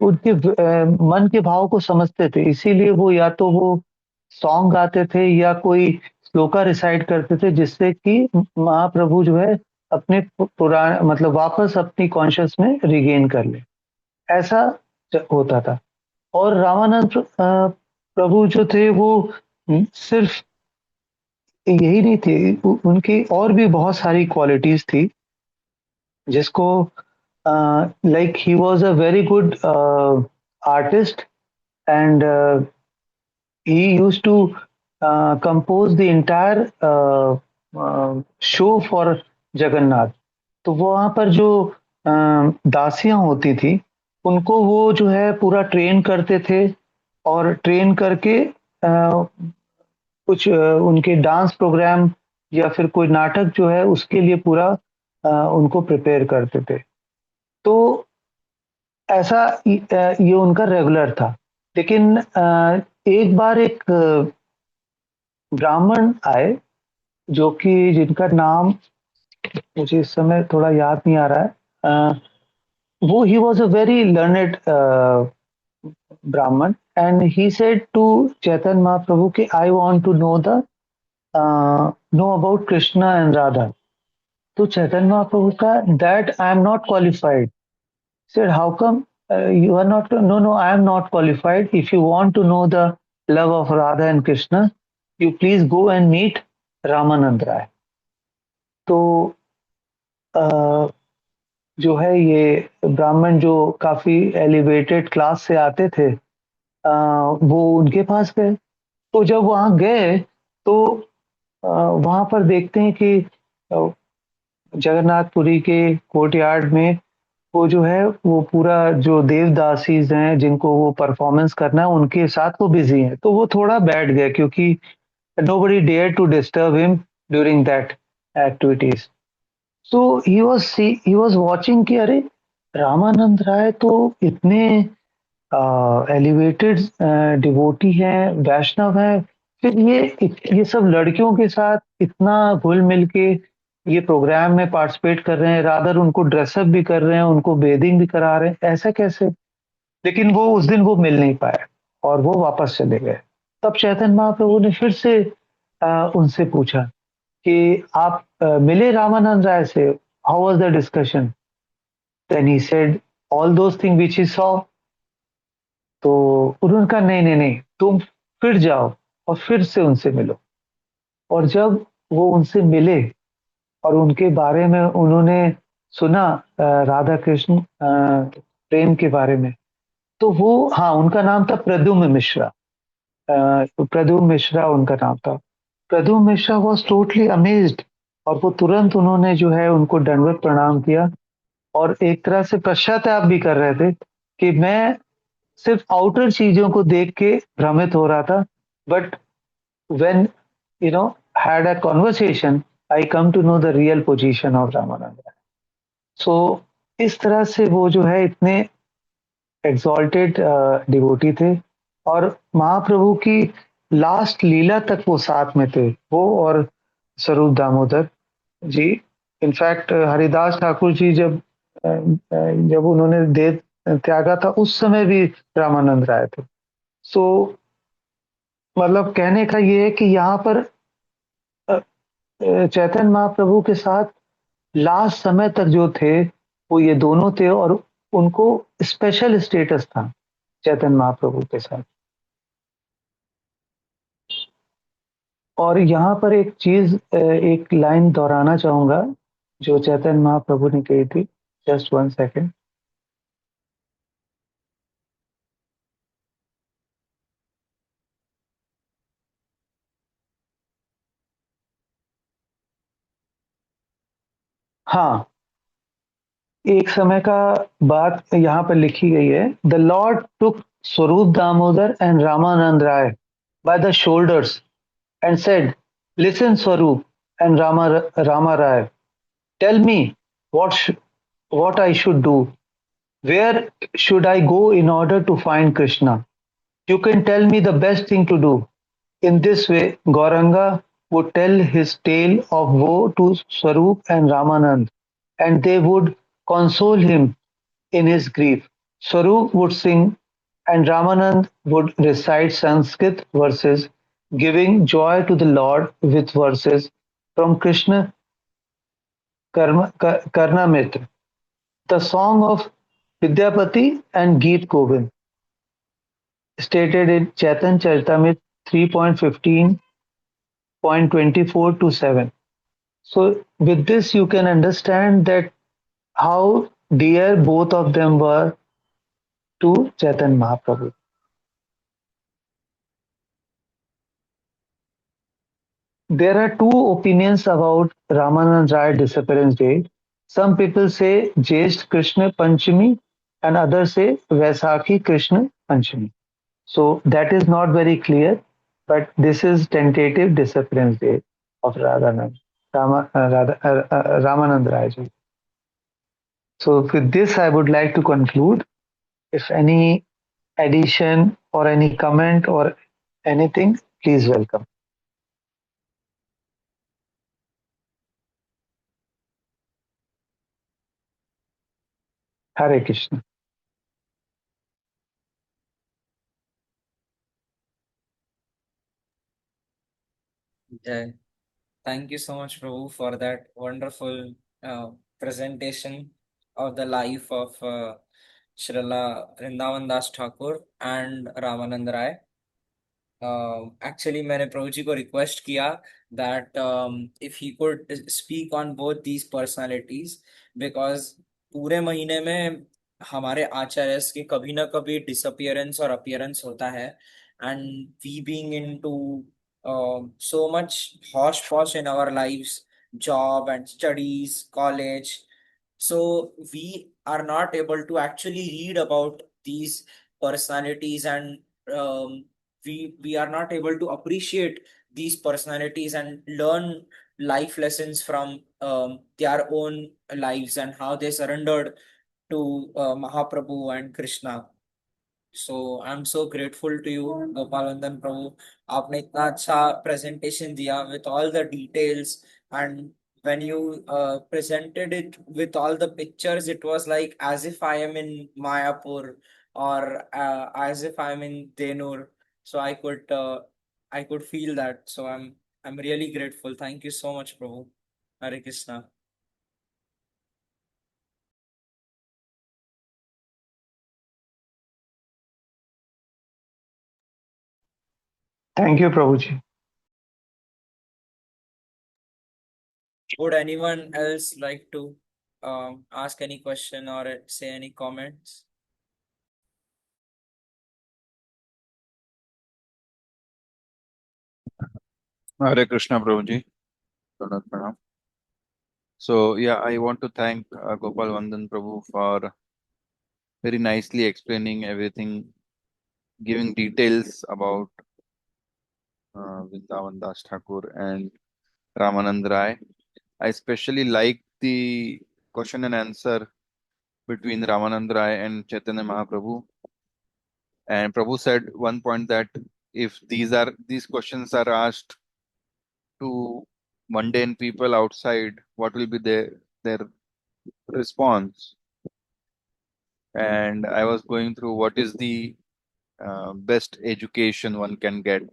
उनके मन के भाव को समझते थे, इसीलिए वो या तो वो सॉन्ग गाते थे या कोई श्लोका रिसाइट करते थे, जिससे कि महाप्रभु जो है अपने पुराने मतलब वापस अपनी कॉन्शियस में रिगेन कर ले, ऐसा होता था। और रामानंद प्रभु जो थे वो सिर्फ यही नहीं थे, उनकी और भी बहुत सारी क्वालिटीज थी, जिसको like he was a very good artist, and he used to compose the entire show for Jagannath. तो वो वहाँ पर जो दासियां होती थी, उनको वो जो है पूरा ट्रेन करते थे, और ट्रेन करके कुछ उनके डांस प्रोग्राम या फिर कोई नाटक जो है उसके लिए पूरा उनको प्रिपेयर करते थे। तो ऐसा ये उनका रेगुलर था। लेकिन एक बार एक ब्राह्मण आए, जो कि जिनका नाम मुझे इस समय थोड़ा याद नहीं आ रहा है। वो he was a very learned Brahmin, and he said to Chaitanya Mahaprabhu कि I want to know about Krishna and Radha. तो चैतन्य महाप्रभु का that I am not qualified. Said, how come you are not? No, no, I am not qualified. If you want to know the love of Radha and Krishna, you please go and meet Ramanand Rai. तो जो है ये ब्राह्मण जो काफी elevated class से आते थे, वो उनके पास गए। तो जब वहां गए, तो वहां पर देखते हैं कि जगन्नाथपुरी के कोर्टयार्ड में वो जो है वो पूरा जो देवदासीज हैं जिनको वो परफॉर्मेंस करना है, उनके साथ वो बिजी हैं। तो वो थोड़ा बैठ गया, क्योंकि nobody dared to disturb him during that activities. So he was watching कि अरे रामानंद राय तो इतने एलिवेटेड डिवोटी हैं, वैष्णव हैं, फिर ये सब लड़कियों के साथ इतना घुल मिल के ये प्रोग्राम में पार्टिसिपेट कर रहे हैं, रादर उनको ड्रेसअप भी कर रहे हैं, उनको बेदिंग भी करा रहे हैं, ऐसा कैसे? लेकिन वो उस दिन वो मिल नहीं पाए और वो वापस चले गए। तब चैतन्य महाप्रभु ने फिर से उनसे पूछा कि आप मिले रामानंद राय से, how was the discussion? Then he said all those thing which he saw. तो उन्होंने कहा नहीं नहीं नहीं, तुम फिर जाओ और फिर से उनसे मिलो। और जब वो उनसे मिले और उनके बारे में उन्होंने सुना, राधा कृष्ण प्रेम के बारे में, तो वो, हाँ, उनका नाम था प्रद्युम्न मिश्रा। प्रद्युम्न मिश्रा उनका नाम था। Pradyumna Mishra was totally amazed, और वो तुरंत उन्होंने जो है उनको दंडवत प्रणाम किया और एक तरह से पश्चाताप भी कर रहे थे कि मैं सिर्फ आउटर चीजों को देख के भ्रमित हो रहा था, but when had a conversation, I come to know the real position of Ramananda. So इस तरह से वो जो है इतने एग्जॉल्टेड डिवोटी थे, और महाप्रभु की लास्ट लीला तक वो साथ में थे, वो और स्वरूप दामोदर जी। इनफैक्ट हरिदास ठाकुर जी जब उन्होंने देह त्यागा था, उस समय भी रामानंद राय थे। सो मतलब कहने का ये है कि यहाँ पर चैतन्य महाप्रभु के साथ लास्ट समय तक जो थे वो ये दोनों थे, और उनको स्पेशल स्टेटस था चैतन्य महाप्रभु के साथ। और यहाँ पर एक चीज, एक लाइन दोहराना चाहूंगा जो चैतन्य महाप्रभु ने कही थी। Just 1 second. हाँ, एक समय का बात यहाँ पर लिखी गई है। The lord took Swarup Damodar and Ramananda Rai by the shoulders and said, "Listen, Swaroop and Rama Rai, tell me what I should do. Where should I go in order to find Krishna? You can tell me the best thing to do." In this way, Gauranga would tell his tale of woe to Swaroop and Ramanand, and they would console him in his grief. Swaroop would sing and Ramanand would recite Sanskrit verses, giving joy to the Lord with verses from Krishna Karnamrita, the song of Vidyapati and Geet Govind, stated in Chaitanya Charitamrita 3.15.24 to 7. So with this you can understand that how dear both of them were to Chaitanya Mahaprabhu. There are two opinions about Ramanand Rai disappearance date. Some people say Jyesht Krishna Panchami and others say Vaisakhi Krishna Panchami. So that is not very clear, but this is tentative disappearance date of Ramanand Rai ji. So with this I would like to conclude. If any addition or any comment or anything, please welcome. Hare Krishna. Jai. Thank you so much, Prabhu, for that wonderful presentation of the life of Srila Vrindavan Das Thakur and Ramanand Rai. Actually, मैंने प्रभु जी को request किया that if he could speak on both these personalities, because पूरे महीने में हमारे आचार्य के कभी ना कभी डिसअपियरेंस और अपीयरेंस होता है, and we being into so much hosh posh in our lives, job and studies, college, so we are not able to actually read about these personalities, and we are not able to appreciate these personalities and learn life lessons from their own lives and how they surrendered to Mahaprabhu and Krishna. So I'm so grateful to you, Gopalandan Prabhu. आपने इतना अच्छा presentation दिया with all the details, and when you presented it with all the pictures, it was like as if I am in Mayapur, or as if I'm in Denur. So I could feel that. So I'm really grateful. Thank you so much, Prabhu. Hare Krishna. Thank you, Prabhuji. Would anyone else like to ask any question or say any comments? Hare Krishna, Prabhuji. Pranam, pranam. So, yeah, I want to thank Gopal Vandan Prabhu for very nicely explaining everything, giving details about Vrindavan Das Thakur and Ramanand Rai. I especially like the question and answer between Ramanand Rai and Chaitanya Mahaprabhu. And Prabhu said one point that if these questions are asked to mundane people outside, what will be their response? And I was going through what is the best education one can get.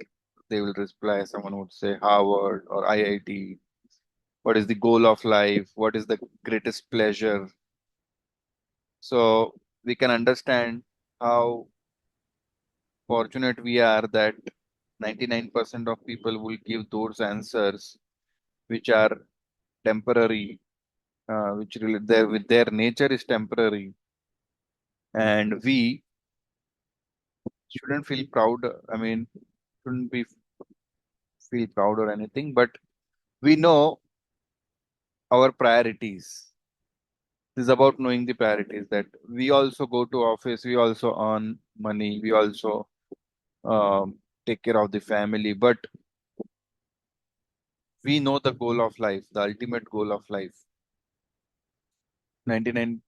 They will reply, someone would say Harvard or IIT. What is the goal of life? What is the greatest pleasure? So we can understand how fortunate we are that 99% of people will give those answers which are temporary, which really with their nature is temporary, and we shouldn't feel proud. I mean, shouldn't be feel proud or anything, but we know our priorities. This is about knowing the priorities that we also go to office, we also earn money, we also take care of the family, but we know the goal of life, the ultimate goal of life. 99%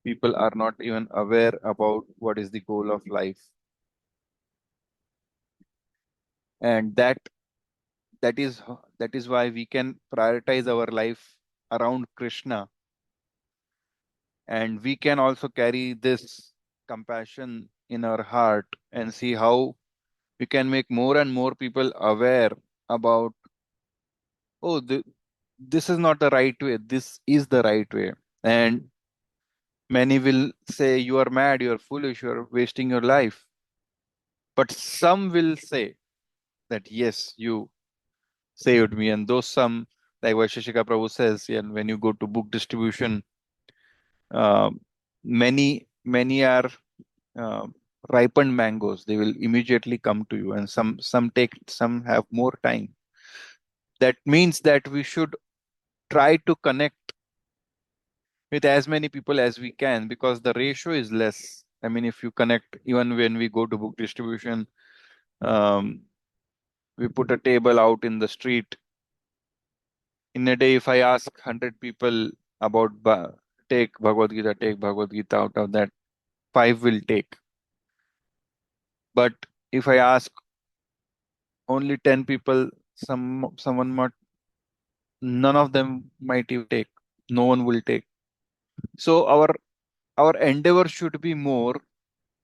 people are not even aware about what is the goal of life. And that is why we can prioritize our life around Krishna, and we can also carry this compassion in our heart and see how we can make more and more people aware about, oh, this is not the right way, this is the right way. And many will say, you are mad, you are foolish, you are wasting your life. But some will say that, yes, you saved me. And those some, like Vaisheshika Prabhu says, and when you go to book distribution, uh, many are uh, ripened mangoes. They will immediately come to you, and some have more time. That means that we should try to connect with as many people as we can, because the ratio is less. I mean, if you connect, even when we go to book distribution, um, we put a table out in the street. In a day, if I ask 100 people about take Bhagavad Gita, out of that, 5 will take. But if I ask only 10 people, someone might, none of them might even take. No one will take. So our endeavor should be more,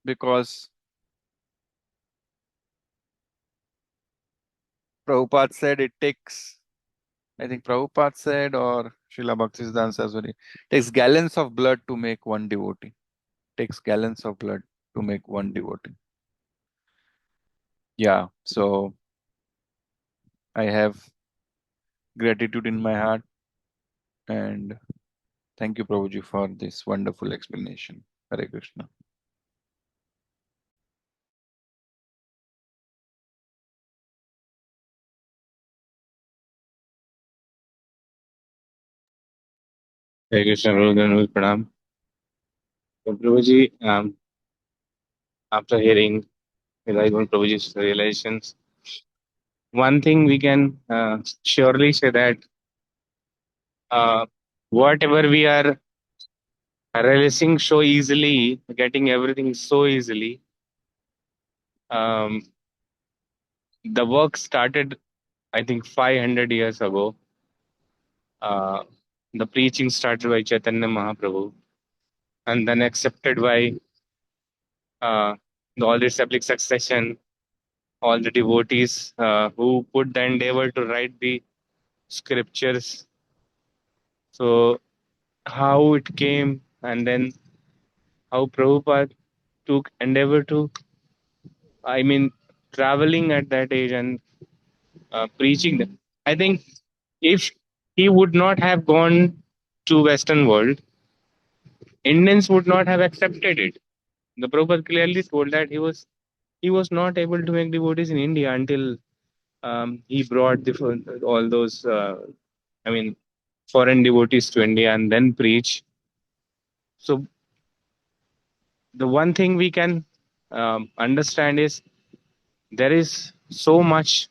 because Prabhupada said it takes, I think Prabhupada said, or Srila Bhaktisiddhanta Saraswati, takes gallons of blood to make one devotee. Takes gallons of blood to make one devotee. Yeah, so I have gratitude in my heart, and thank you, Prabhuji, for this wonderful explanation. Hare Krishna. Hare Krishna, Prabhu, Pranam. So, Prabhuji, after hearing Raivan Prabhuji's realizations, one thing we can surely say that whatever we are realizing so easily, getting everything so easily. Um, the work started, I think, 500 years ago. The preaching started by Chaitanya Mahaprabhu and then accepted by all the disciplic succession, all the devotees who put the endeavor to write the scriptures. So, how it came, and then how Prabhupada took endeavor to, I mean, traveling at that age and preaching them. I think if he would not have gone to Western world, Indians would not have accepted it. The Prabhupada clearly told that he was not able to make devotees in India until he brought all those I mean foreign devotees to India and then preach. So the one thing we can understand is there is so much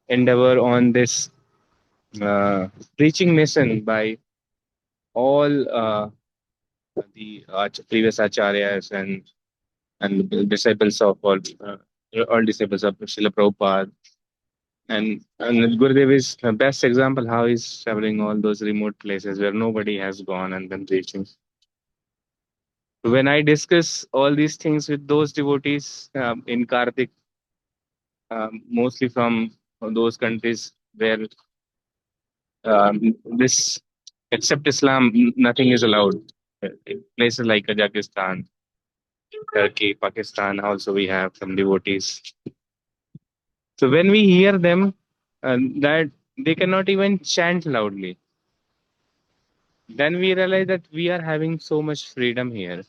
endeavor on this preaching mission by all the previous acharyas and the disciples of all disciples of Srila Prabhupada. And Gurudev is the best example how he's traveling all those remote places where nobody has gone and then preaching. When I discuss all these things with those devotees in Kartik, mostly from those countries where this, except Islam, nothing is allowed. Places like Kazakhstan, Turkey, Pakistan, also we have some devotees. So when we hear them, that they cannot even chant loudly, then we realize that we are having so much freedom here,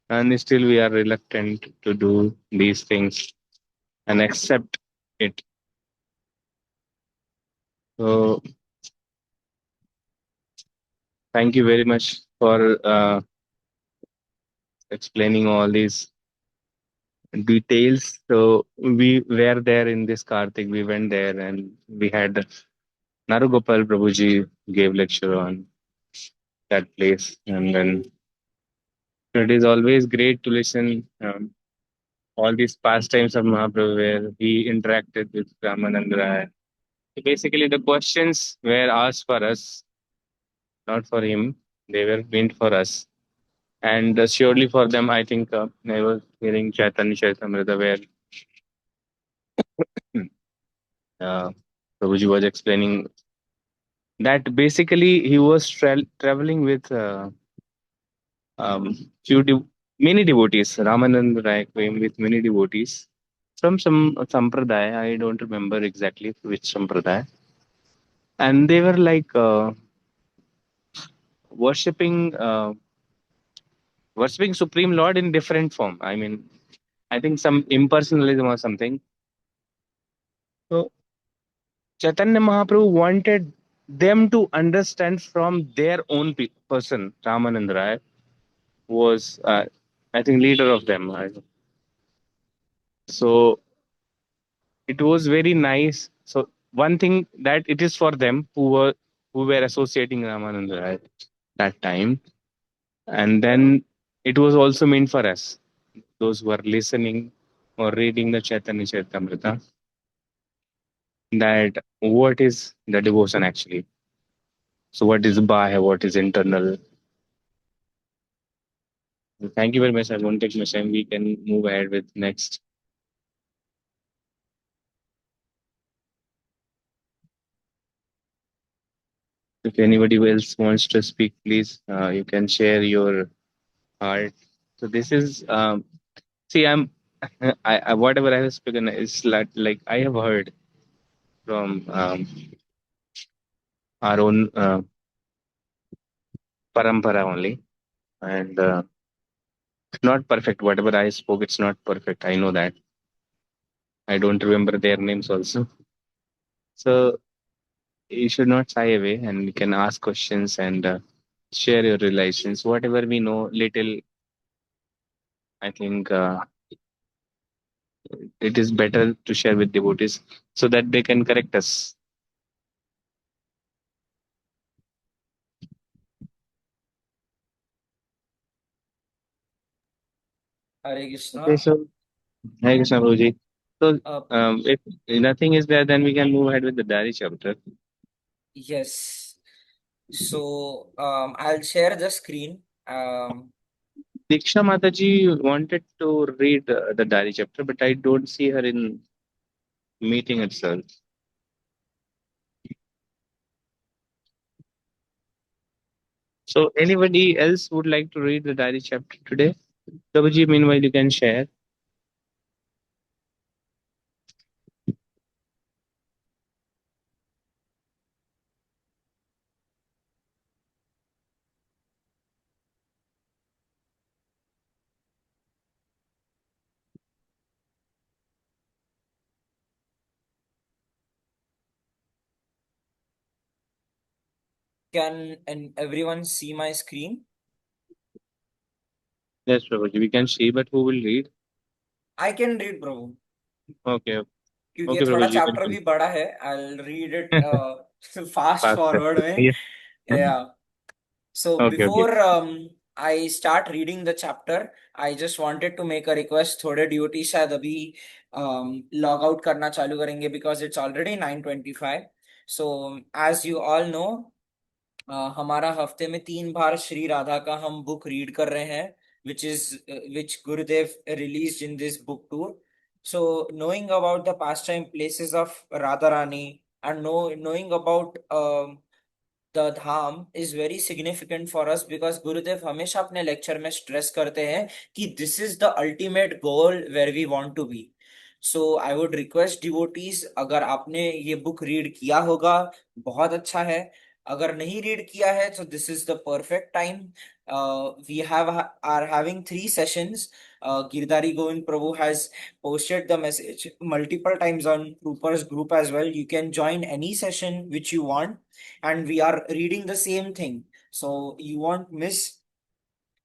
and still we are reluctant to do these things and accept it. So thank you very much for explaining all these details. So we were there in this Kartik. We went there and we had Narugopal Prabhuji gave lecture on that place, and then it is always great to listen all these pastimes of Mahaprabhu where he interacted with Ramananda Rai. Basically, the questions were asked for us, not for him. They were meant for us. And surely for them, I think I was hearing Chaitanya Charitamrita where uh, Prabhuji was explaining that basically he was traveling with few many devotees. Ramananda Rai came with many devotees from some sampradaya. I don't remember exactly which sampradaya. And they were like worshipping worshipping Supreme Lord in different form. I mean, I think some impersonalism or something. So Chaitanya Mahaprabhu wanted them to understand from their own person. Ramananda Rai was, I think, leader of them. So it was very nice. So one thing that it is for them who were associating Ramananda Rai that time, and then it was also meant for us, those who are listening or reading the Chaitanya Charitamrita, that what is the devotion actually. So what is Bahya, what is internal. Thank you very much. I won't take much time. We can move ahead with next. If anybody else wants to speak, please, you can share your heart. So this is, see, I whatever I have spoken is like I have heard from our own parampara only, and it's not perfect. Whatever I spoke, it's not perfect. I know that. I don't remember their names also. So you should not shy away, and you can ask questions and share your relations. Whatever we know, little, I think it is better to share with devotees so that they can correct us. Hare Krishna. Okay, so Hare Krishna Prabhuji. So, Uh, if nothing is there, then we can move ahead with the diary chapter. yes. So I'll share the screen. Diksha Mataji wanted to read the diary chapter, but I don't see her in meeting itself. So, anybody else would like to read the diary chapter today? Prabhuji, meanwhile, you can share. Can everyone see my screen? Yes, Prabhuji, we can see, but who will read? I can read, Prabhu. Okay, क्योंकि ये okay, थोड़ा Prabhuji, you can chapter भी read. बड़ा है. I'll read it fast Faster. forward में. Yes. Yeah. So Okay, okay. before I start reading the chapter, I just wanted to make a request. थोड़े duty शायद अभी log out करना चालू करेंगे because it's already 9:25. So as you all know, हमारा हफ्ते में 3 बार श्री राधा का हम बुक रीड कर रहे हैं, which Gurudev released in this book tour. So knowing about the pastime places of Radharani and knowing about the Dham is very significant for us because गुरुदेव हमेशा अपने लेक्चर में स्ट्रेस करते हैं कि this is the ultimate goal where we want to be. So I would request devotees, अगर आपने ये book read किया होगा बहुत अच्छा है, अगर नहीं रीड किया है तो this is the perfect time. We are having 3 sessions. Girdhari Govind Prabhu has posted the message multiple times on Trooper's group as well. You can join any session which you want, and we are reading the same thing, so you won't miss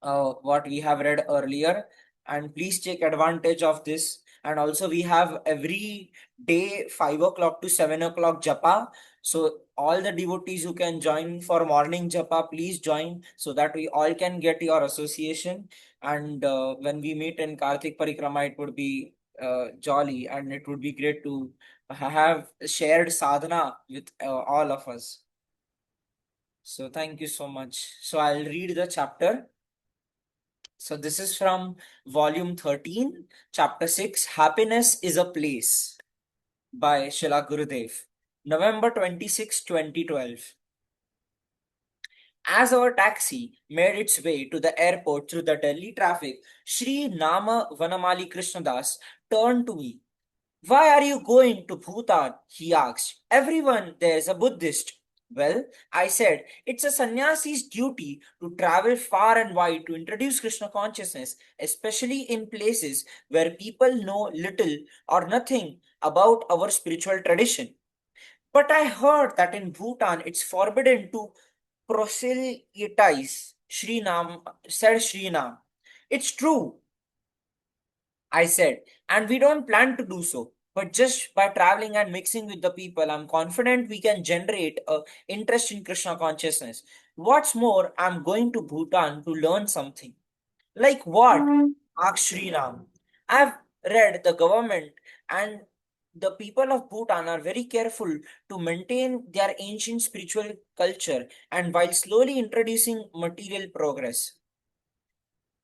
what we have read earlier, and please take advantage of this. And also we have every day 5 o'clock to 7 o'clock japa, so all the devotees who can join for morning japa, please join so that we all can get your association. And when we meet in Karthik Parikrama, it would be jolly, and it would be great to have shared sadhana with all of us. So thank you so much. So I'll read the chapter. So this is from volume 13, chapter 6, Happiness is a Place by Srila Gurudev, November 26, 2012. As our taxi made its way to the airport through the Delhi traffic, Sri Nama Vanamali Krishnadas turned to me. Why are you going to Bhutan? He asked. Everyone there is a Buddhist. Well, I said, it's a sannyasi's duty to travel far and wide to introduce Krishna consciousness, especially in places where people know little or nothing about our spiritual tradition. But I heard that in Bhutan it's forbidden to proselytize. Said Srinam. It's true, I said, and we don't plan to do so. But just by traveling and mixing with the people, I'm confident we can generate a interest in Krishna consciousness. What's more, I'm going to Bhutan to learn something. Like what? Asked Sriram. I've read the government and the people of Bhutan are very careful to maintain their ancient spiritual culture and while slowly introducing material progress.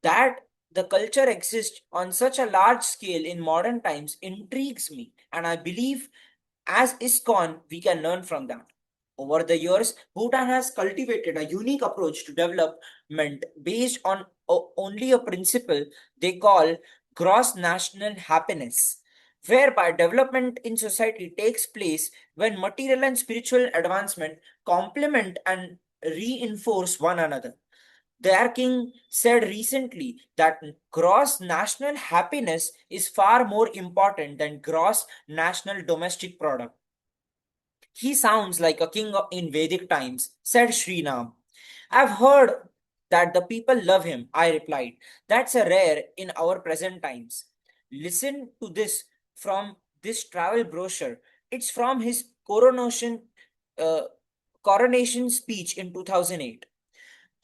That the culture exists on such a large scale in modern times intrigues me, and I believe as ISKCON we can learn from that. Over the years, Bhutan has cultivated a unique approach to development based on only a principle they call gross national happiness, whereby development in society takes place when material and spiritual advancement complement and reinforce one another. Their king said recently that gross national happiness is far more important than gross national domestic product. He sounds like a king in Vedic times, said Srinam. I've heard that the people love him, I replied. That's a rare in our present times. Listen to this from this travel brochure. It's from his uh, coronation speech in 2008.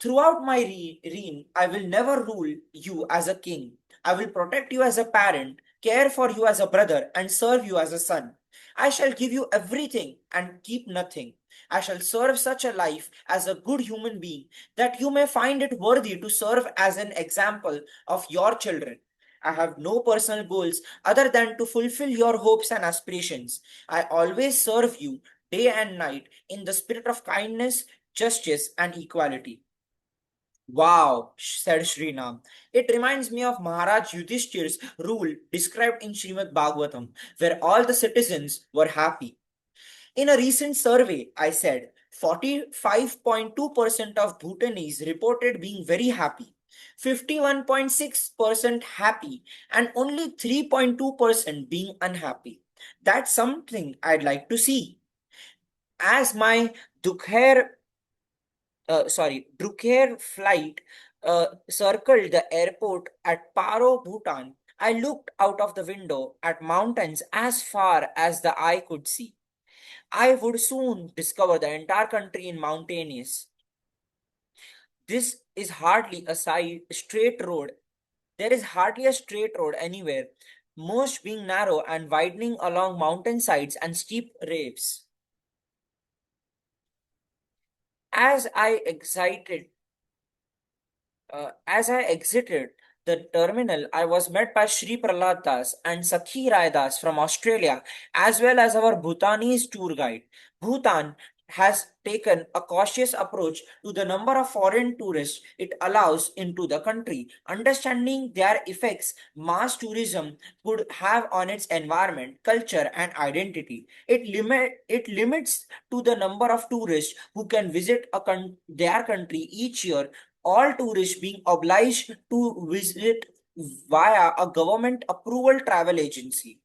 Throughout my reign, I will never rule you as a king, I will protect you as a parent, care for you as a brother, and serve you as a son. I shall give you everything and keep nothing. I shall serve such a life as a good human being that you may find it worthy to serve as an example of your children. I have no personal goals other than to fulfill your hopes and aspirations. I always serve you day and night in the spirit of kindness, justice, and equality. Wow, said Srinam. It reminds me of Maharaj Yudhishthir's rule described in Srimad Bhagavatam, where all the citizens were happy. In a recent survey, I said 45.2% of Bhutanese reported being very happy, 51.6% happy, and only 3.2% being unhappy. That's something I'd like to see. As my Drukher flight circled the airport at Paro, Bhutan, I looked out of the window at mountains as far as the eye could see. I would soon discover the entire country in mountainous. This is hardly a straight road. There is hardly a straight road anywhere, most being narrow and widening along mountain sides and steep raves. As I exited the terminal, I was met by Sri Prahlad Das and Sakhi Rai Das from Australia, as well as our Bhutanese tour guide. Bhutan has taken a cautious approach to the number of foreign tourists it allows into the country. Understanding their effects mass tourism could have on its environment, culture, and identity. It limits to the number of tourists who can visit their country each year, all tourists being obliged to visit via a government approval travel agency.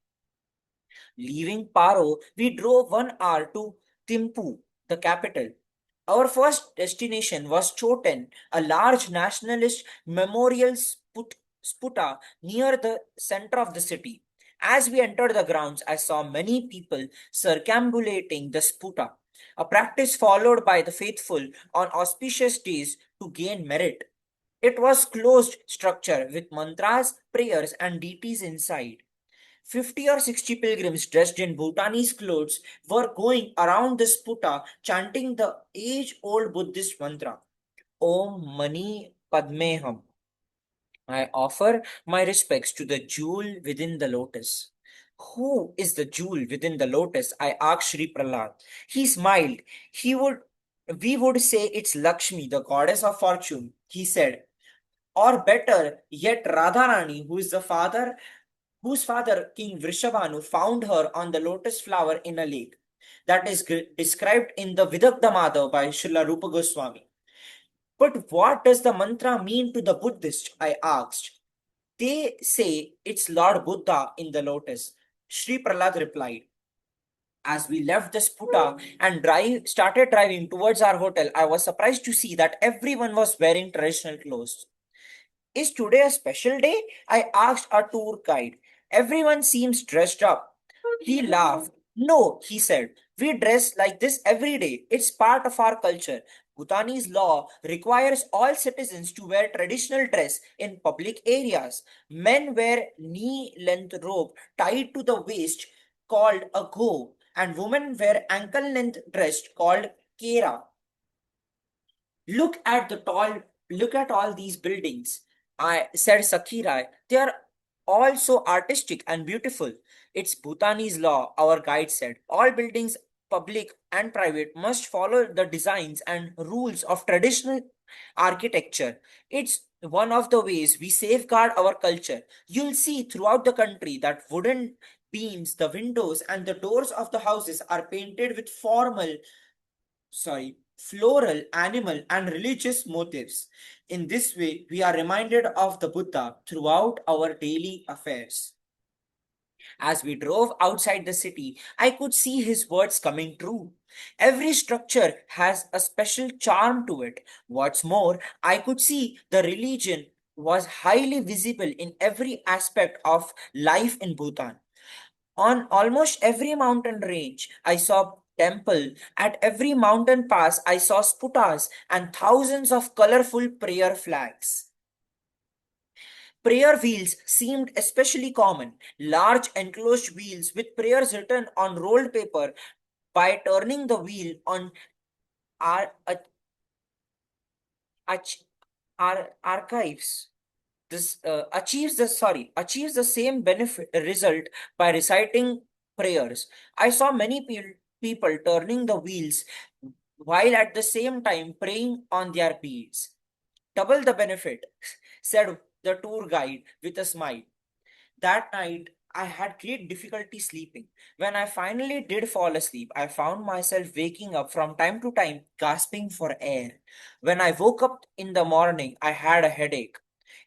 Leaving Paro, we drove 1 hour to Thimphu, the capital. Our first destination was Choten, a large nationalist memorial sputa near the center of the city. As we entered the grounds, I saw many people circumambulating the sputa, a practice followed by the faithful on auspicious days to gain merit. It was closed structure with mantras, prayers, and deities inside. 50 or 60 pilgrims dressed in Bhutanese clothes were going around the sputa chanting the age-old Buddhist mantra, Om Mani Padmeham. I offer my respects to the jewel within the lotus. Who is the jewel within the lotus? I asked Sri Prahlad. He smiled. We would say it's Lakshmi, the goddess of fortune, he said. Or better yet, Radharani, whose father, King Vrishabhanu, found her on the lotus flower in a lake. That is described in the Vidagdha Madhav by Srila Rupa Goswami. But what does the mantra mean to the Buddhist? I asked. They say it's Lord Buddha in the lotus. Sri Prahlad replied. As we left the sputa and started driving towards our hotel, I was surprised to see that everyone was wearing traditional clothes. Is today a special day? I asked our tour guide. Everyone seems dressed up. He laughed. No, he said. We dress like this every day. It's part of our culture. Bhutanese law requires all citizens to wear traditional dress in public areas. Men wear knee-length robe tied to the waist called a go, and women wear ankle-length dress called kera. Look at all these buildings. I said Sakirai. They are all so artistic and beautiful. It's Bhutanese law, our guide said. All buildings, public and private, must follow the designs and rules of traditional architecture. It's one of the ways we safeguard our culture. You'll see throughout the country that wooden beams, the windows, and the doors of the houses are painted with floral, animal, and religious motifs. In this way, we are reminded of the Buddha throughout our daily affairs. As we drove outside the city, I could see his words coming true. Every structure has a special charm to it. What's more, I could see the religion was highly visible in every aspect of life in Bhutan. On almost every mountain range, I saw temple. At every mountain pass, I saw sputas and thousands of colorful prayer flags. Prayer wheels seemed especially common, large enclosed wheels with prayers written on rolled paper. By turning the wheel on our, archives, this achieves the same benefit result by reciting prayers. I saw many people turning the wheels while at the same time praying on their beads. Double the benefit, said the tour guide with a smile. That night, I had great difficulty sleeping. When I finally did fall asleep, I found myself waking up from time to time, gasping for air. When I woke up in the morning, I had a headache.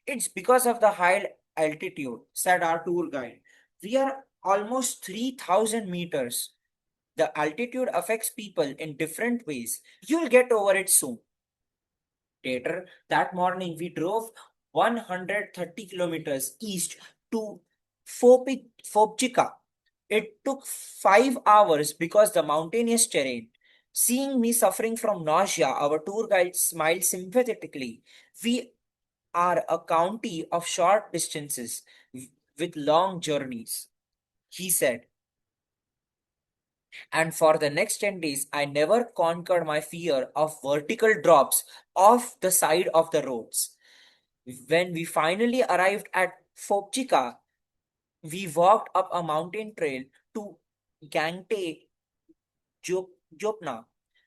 It's because of the high altitude, said our tour guide. We are almost 3,000 meters. The altitude affects people in different ways. You'll get over it soon. Later that morning, we drove 130 kilometers east to Fopchika. It took 5 hours because the mountainous terrain. Seeing me suffering from nausea, our tour guide smiled sympathetically. We are a county of short distances with long journeys, he said. And for the next 10 days, I never conquered my fear of vertical drops off the side of the roads. When we finally arrived at Phobchika, we walked up a mountain trail to Gangte Jopna,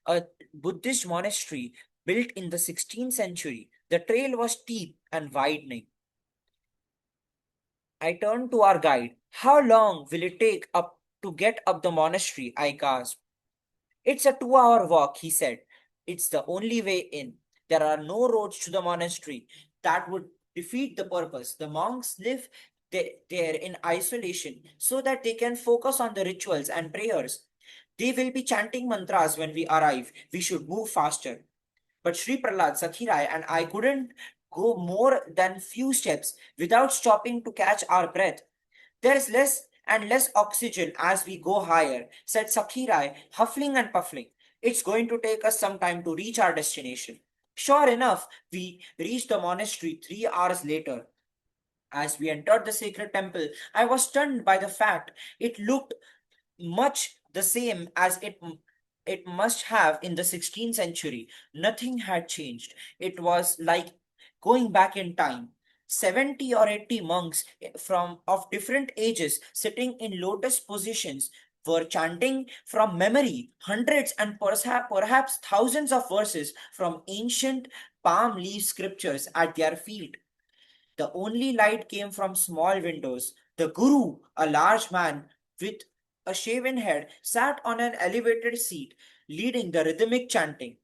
a Buddhist monastery built in the 16th century. The trail was steep and widening. I turned to our guide. How long will it take up to get up the monastery? I gasped. It's a 2 hour walk, he said. It's the only way in. There are no roads to the monastery. That would defeat the purpose. The monks live there in isolation so that they can focus on the rituals and prayers. They will be chanting mantras when we arrive. We should move faster. But Sri Prahlad, Sakhirai, and I couldn't go more than few steps without stopping to catch our breath. There's less and less oxygen as we go higher, said Sakhirai, huffling and puffling. It's going to take us some time to reach our destination. Sure enough, we reached the monastery 3 hours later. As we entered the sacred temple, I was stunned by the fact it looked much the same as it must have in the 16th century. Nothing had changed. It was like going back in time. 70 or 80 monks from of different ages sitting in lotus positions were chanting from memory hundreds and perhaps thousands of verses from ancient palm leaf scriptures at their feet. The only light came from small windows. The Guru, a large man with a shaven head, sat on an elevated seat, leading the rhythmic chanting.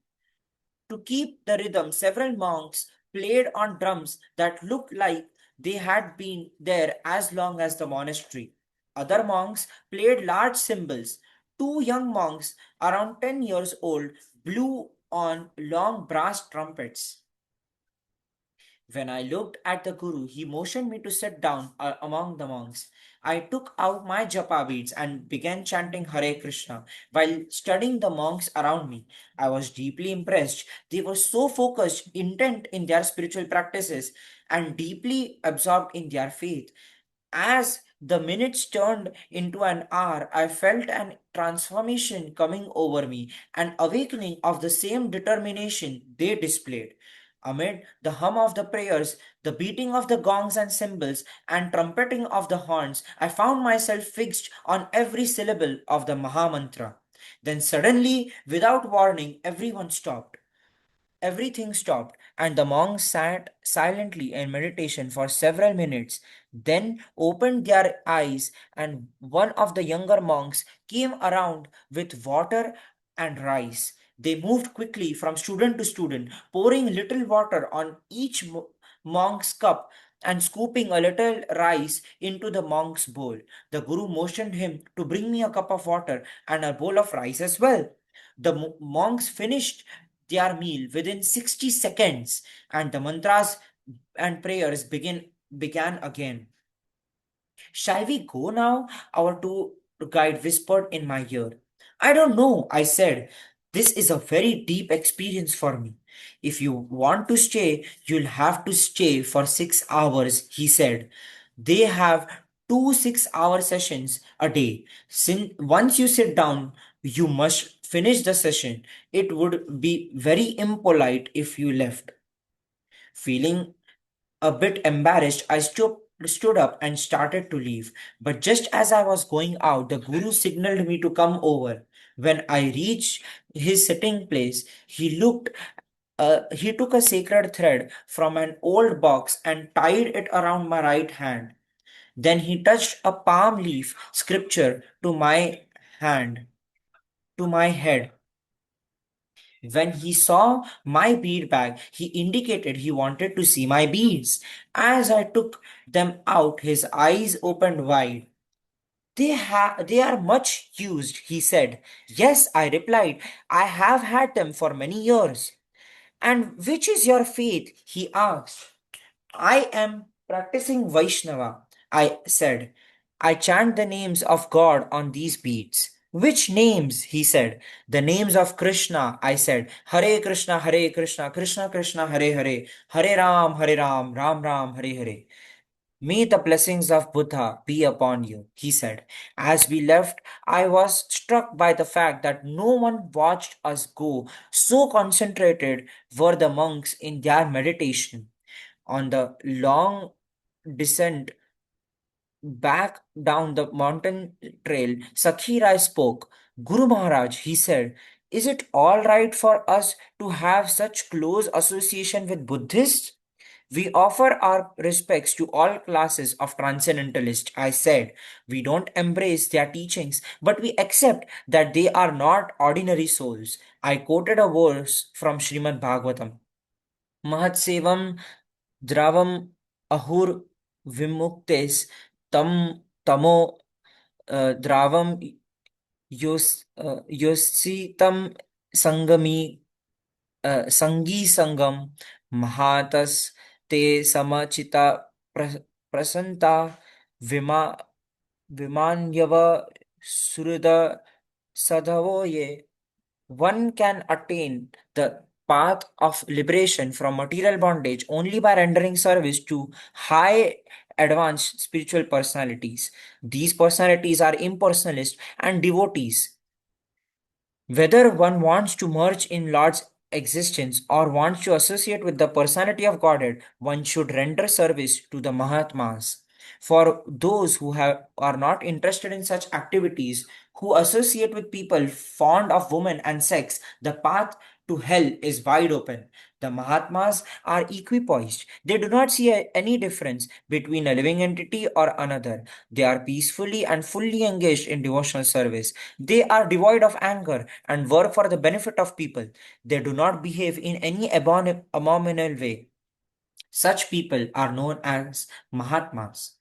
To keep the rhythm, several monks played on drums that looked like they had been there as long as the monastery. Other monks played large cymbals. Two young monks, around 10 years old, blew on long brass trumpets. When I looked at the Guru, he motioned me to sit down among the monks. I took out my japa beads and began chanting Hare Krishna while studying the monks around me. I was deeply impressed. They were so focused, intent in their spiritual practices, and deeply absorbed in their faith. As the minutes turned into an hour, I felt an transformation coming over me, an awakening of the same determination they displayed. Amid the hum of the prayers, the beating of the gongs and cymbals, and trumpeting of the horns, I found myself fixed on every syllable of the Mahamantra. Then suddenly, without warning, everyone stopped. Everything stopped, and the monks sat silently in meditation for several minutes, then opened their eyes, and one of the younger monks came around with water and rice. They moved quickly from student to student, pouring little water on each monk's cup and scooping a little rice into the monk's bowl. The Guru motioned him to bring me a cup of water and a bowl of rice as well. The monks finished their meal within 60 seconds, and the mantras and prayers began again. Shall we go now? Our tour guide whispered in my ear. I don't know, I said. This is a very deep experience for me. If you want to stay, you'll have to stay for 6 hours, he said. They have two 6 hour sessions a day. Once you sit down, you must finish the session. It would be very impolite if you left. Feeling a bit embarrassed, I stood up and started to leave. But just as I was going out, the guru signaled me to come over. When I reached his sitting place, he took a sacred thread from an old box and tied it around my right hand. Then he touched a palm leaf scripture to my hand, to my head. When he saw my bead bag, he indicated he wanted to see my beads. As I took them out, his eyes opened wide. They are much used, he said. Yes, I replied. I have had them for many years. And which is your faith? He asked. I am practicing Vaishnava, I said. I chant the names of God on these beads. Which names? He said. The names of Krishna, I said. Hare Krishna, Hare Krishna, Krishna Krishna, Hare Hare, Hare Ram, Ram Ram, Hare Hare. May the blessings of Buddha be upon you, he said. As we left, I was struck by the fact that no one watched us go. So concentrated were the monks in their meditation. On the long descent back down the mountain trail, Sakhirai spoke. Guru Maharaj, he said, is it all right for us to have such close association with Buddhists? We offer our respects to all classes of transcendentalists. I said, we don't embrace their teachings, but we accept that they are not ordinary souls. I quoted a verse from Srimad Bhagavatam. Mahatsevam Dravam Ahur Vimuktes Tam Tamo Dravam Yositam Sangami Sangi Sangam Mahatas Te Samachita Prasanta Vima Vimanyava Surda Sadhavoye. One can attain the path of liberation from material bondage only by rendering service to high advanced spiritual personalities. These personalities are impersonalists and devotees. Whether one wants to merge in Lord's existence or wants to associate with the personality of Godhead, one should render service to the Mahatmas. For those are not interested in such activities, who associate with people fond of women and sex, the path to hell is wide open. The Mahatmas are equipoised. They do not see any difference between a living entity or another. They are peacefully and fully engaged in devotional service. They are devoid of anger and work for the benefit of people. They do not behave in any abominable way. Such people are known as Mahatmas.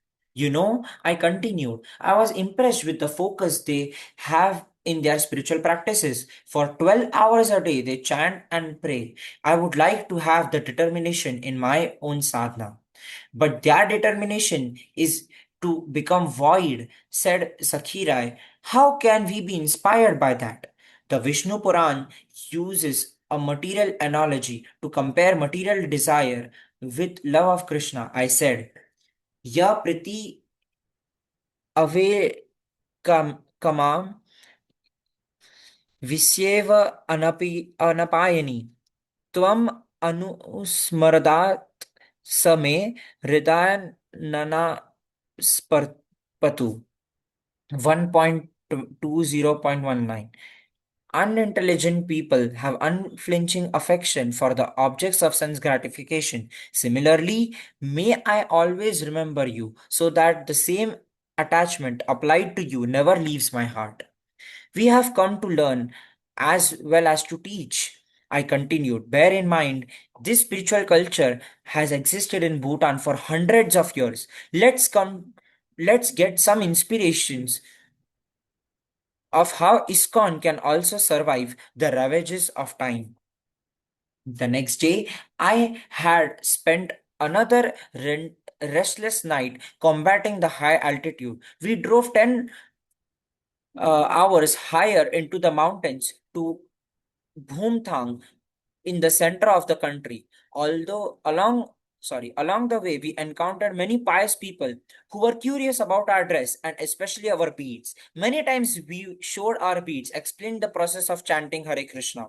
I continued, I was impressed with the focus they have in their spiritual practices. For 12 hours a day, they chant and pray. I would like to have the determination in my own sadhana. But their determination is to become void, said Sakhirai. How can we be inspired by that? The Vishnu Puran uses a material analogy to compare material desire with love of Krishna. I said, Ya priti ave kamam visyeva anapayani tvam anusmaradat same hridayan nana sparpatu 1.20.19. Unintelligent people have unflinching affection for the objects of sense gratification. Similarly, may I always remember you so that the same attachment applied to you never leaves my heart. We have come to learn as well as to teach. I continued, bear in mind, this spiritual culture has existed in Bhutan for hundreds of years. Let's get some inspirations of how ISKCON can also survive the ravages of time. The next day, I had spent another restless night combating the high altitude. We drove 10 hours higher into the mountains to Bhumthang in the center of the country. Along the way, we encountered many pious people who were curious about our dress and especially our beads. Many times we showed our beads, explained the process of chanting Hare Krishna.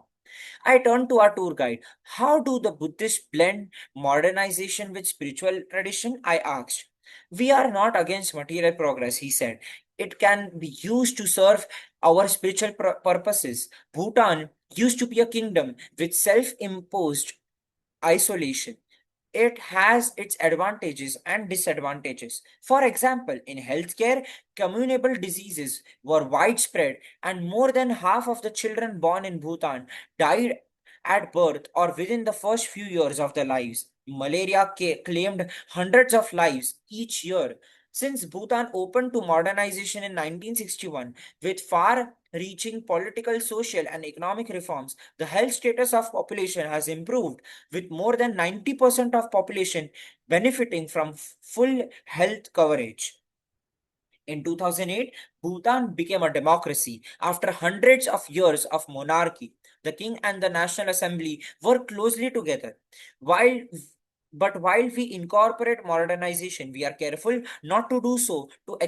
I turned to our tour guide. How do the Buddhists blend modernization with spiritual tradition? I asked. We are not against material progress, he said. It can be used to serve our spiritual purposes. Bhutan used to be a kingdom with self imposed isolation. It has its advantages and disadvantages. For example, in healthcare, communicable diseases were widespread, and more than half of the children born in Bhutan died at birth or within the first few years of their lives. Malaria claimed hundreds of lives each year. Since Bhutan opened to modernization in 1961 with far reaching political, social, and economic reforms, the health status of population has improved with more than 90% of population benefiting from full health coverage. In 2008, Bhutan became a democracy after hundreds of years of monarchy. The king and the National Assembly work closely together. While we incorporate modernization, we are careful not to do so at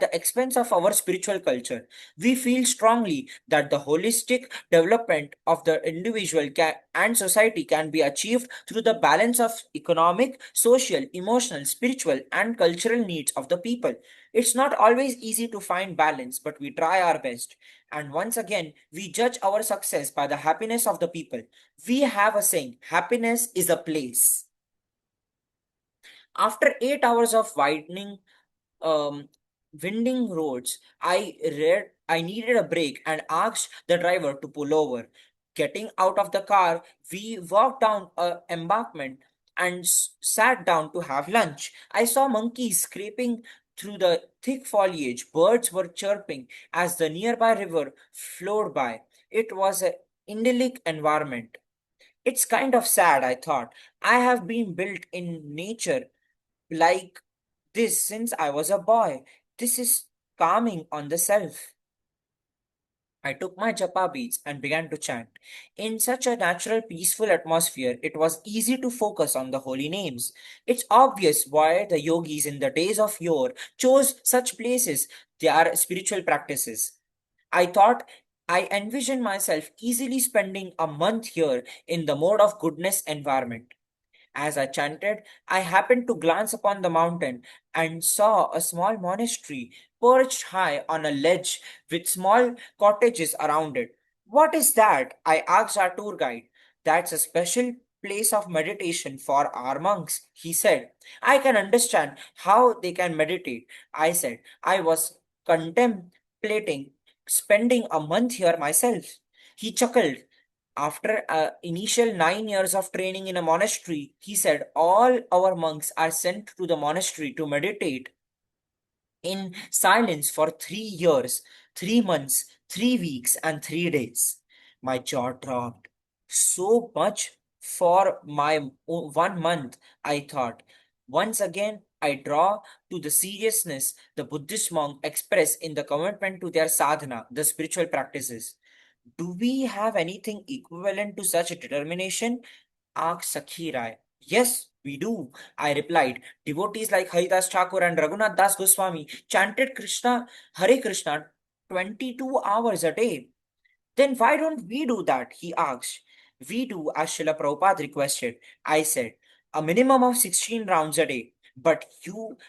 the expense of our spiritual culture. We feel strongly that the holistic development of the individual and society can be achieved through the balance of economic, social, emotional, spiritual, and cultural needs of the people. It's not always easy to find balance, but we try our best. And once again, we judge our success by the happiness of the people. We have a saying, happiness is a place. After 8 hours of um, winding roads, I needed a break and asked the driver to pull over. Getting out of the car, we walked down a embankment and sat down to have lunch. I saw monkeys scraping through the thick foliage. Birds were chirping as the nearby river flowed by. It was an idyllic environment. It's kind of sad, I thought. I have been built in nature like this since I was a boy. This is calming on the self. I took my japa beads and began to chant. In such a natural, peaceful atmosphere, it was easy to focus on the holy names. It's obvious why the yogis in the days of yore chose such places. They are spiritual practices. I thought I envisioned myself easily spending a month here in the mode of goodness environment. As I chanted, I happened to glance upon the mountain and saw a small monastery perched high on a ledge with small cottages around it. What is that? I asked our tour guide. That's a special place of meditation for our monks, he said. I can understand how they can meditate. I said, I was contemplating spending a month here myself. He chuckled. After initial 9 years of training in a monastery, he said, all our monks are sent to the monastery to meditate in silence for 3 years, 3 months, 3 weeks, and 3 days. My jaw dropped. So much for my 1 month, I thought. Once again, I draw to the seriousness the Buddhist monk express in the commitment to their sadhana, the spiritual practices. Do we have anything equivalent to such determination? Asked Sakhi Rai. Yes, we do, I replied. Devotees like Haridas Thakur and Raghunath Das Goswami chanted Hare Krishna 22 hours a day. Then why don't we do that? He asked. We do as Srila Prabhupada requested. I said, a minimum of 16 rounds a day. But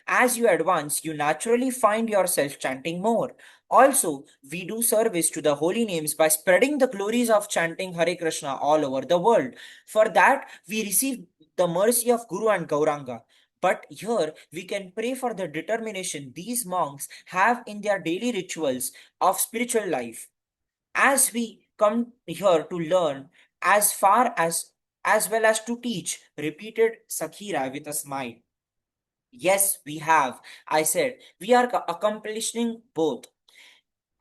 as you advance, you naturally find yourself chanting more. Also, we do service to the holy names by spreading the glories of chanting Hare Krishna all over the world. For that, we receive the mercy of Guru and Gauranga. But here, we can pray for the determination these monks have in their daily rituals of spiritual life. As we come here to learn as well as to teach, repeated Sakira with a smile. Yes, we have, I said. We are accomplishing both.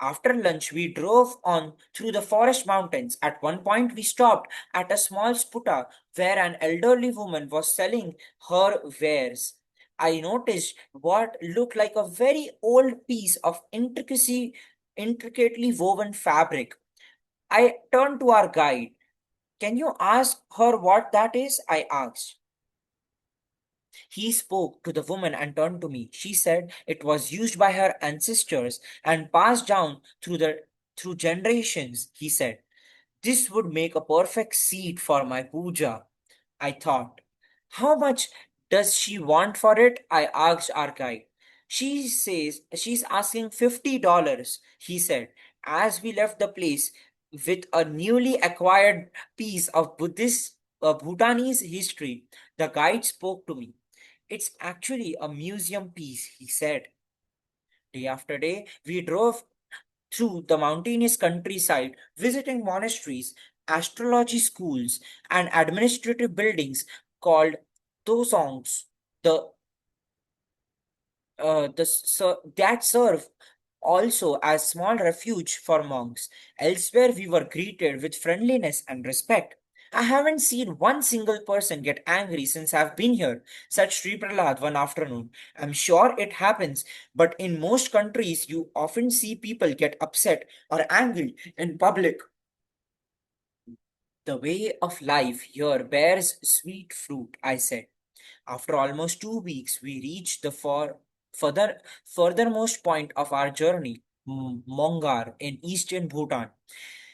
After lunch, we drove on through the forest mountains. At one point, we stopped at a small sputa where an elderly woman was selling her wares. I noticed what looked like a very old piece of intricately woven fabric. I turned to our guide. Can you ask her what that is? I asked. He spoke to the woman and turned to me. She said it was used by her ancestors and passed down through generations. He said, "This would make a perfect seat for my puja." I thought. How much does she want for it? I asked our guide. She says she's asking $50, he said, as we left the place with a newly acquired piece of Bhutanese history. The guide spoke to me. It's actually a museum piece, he said. Day after day, we drove through the mountainous countryside, visiting monasteries, astrology schools, and administrative buildings called Tosongs. The that serve also as small refuge for monks. Elsewhere, we were greeted with friendliness and respect. I haven't seen one single person get angry since I've been here, said Sri Prahlad one afternoon. I'm sure it happens, but in most countries, you often see people get upset or angry in public. The way of life here bears sweet fruit, I said. After almost 2 weeks, we reached the furthermost point of our journey, Mongar in eastern Bhutan.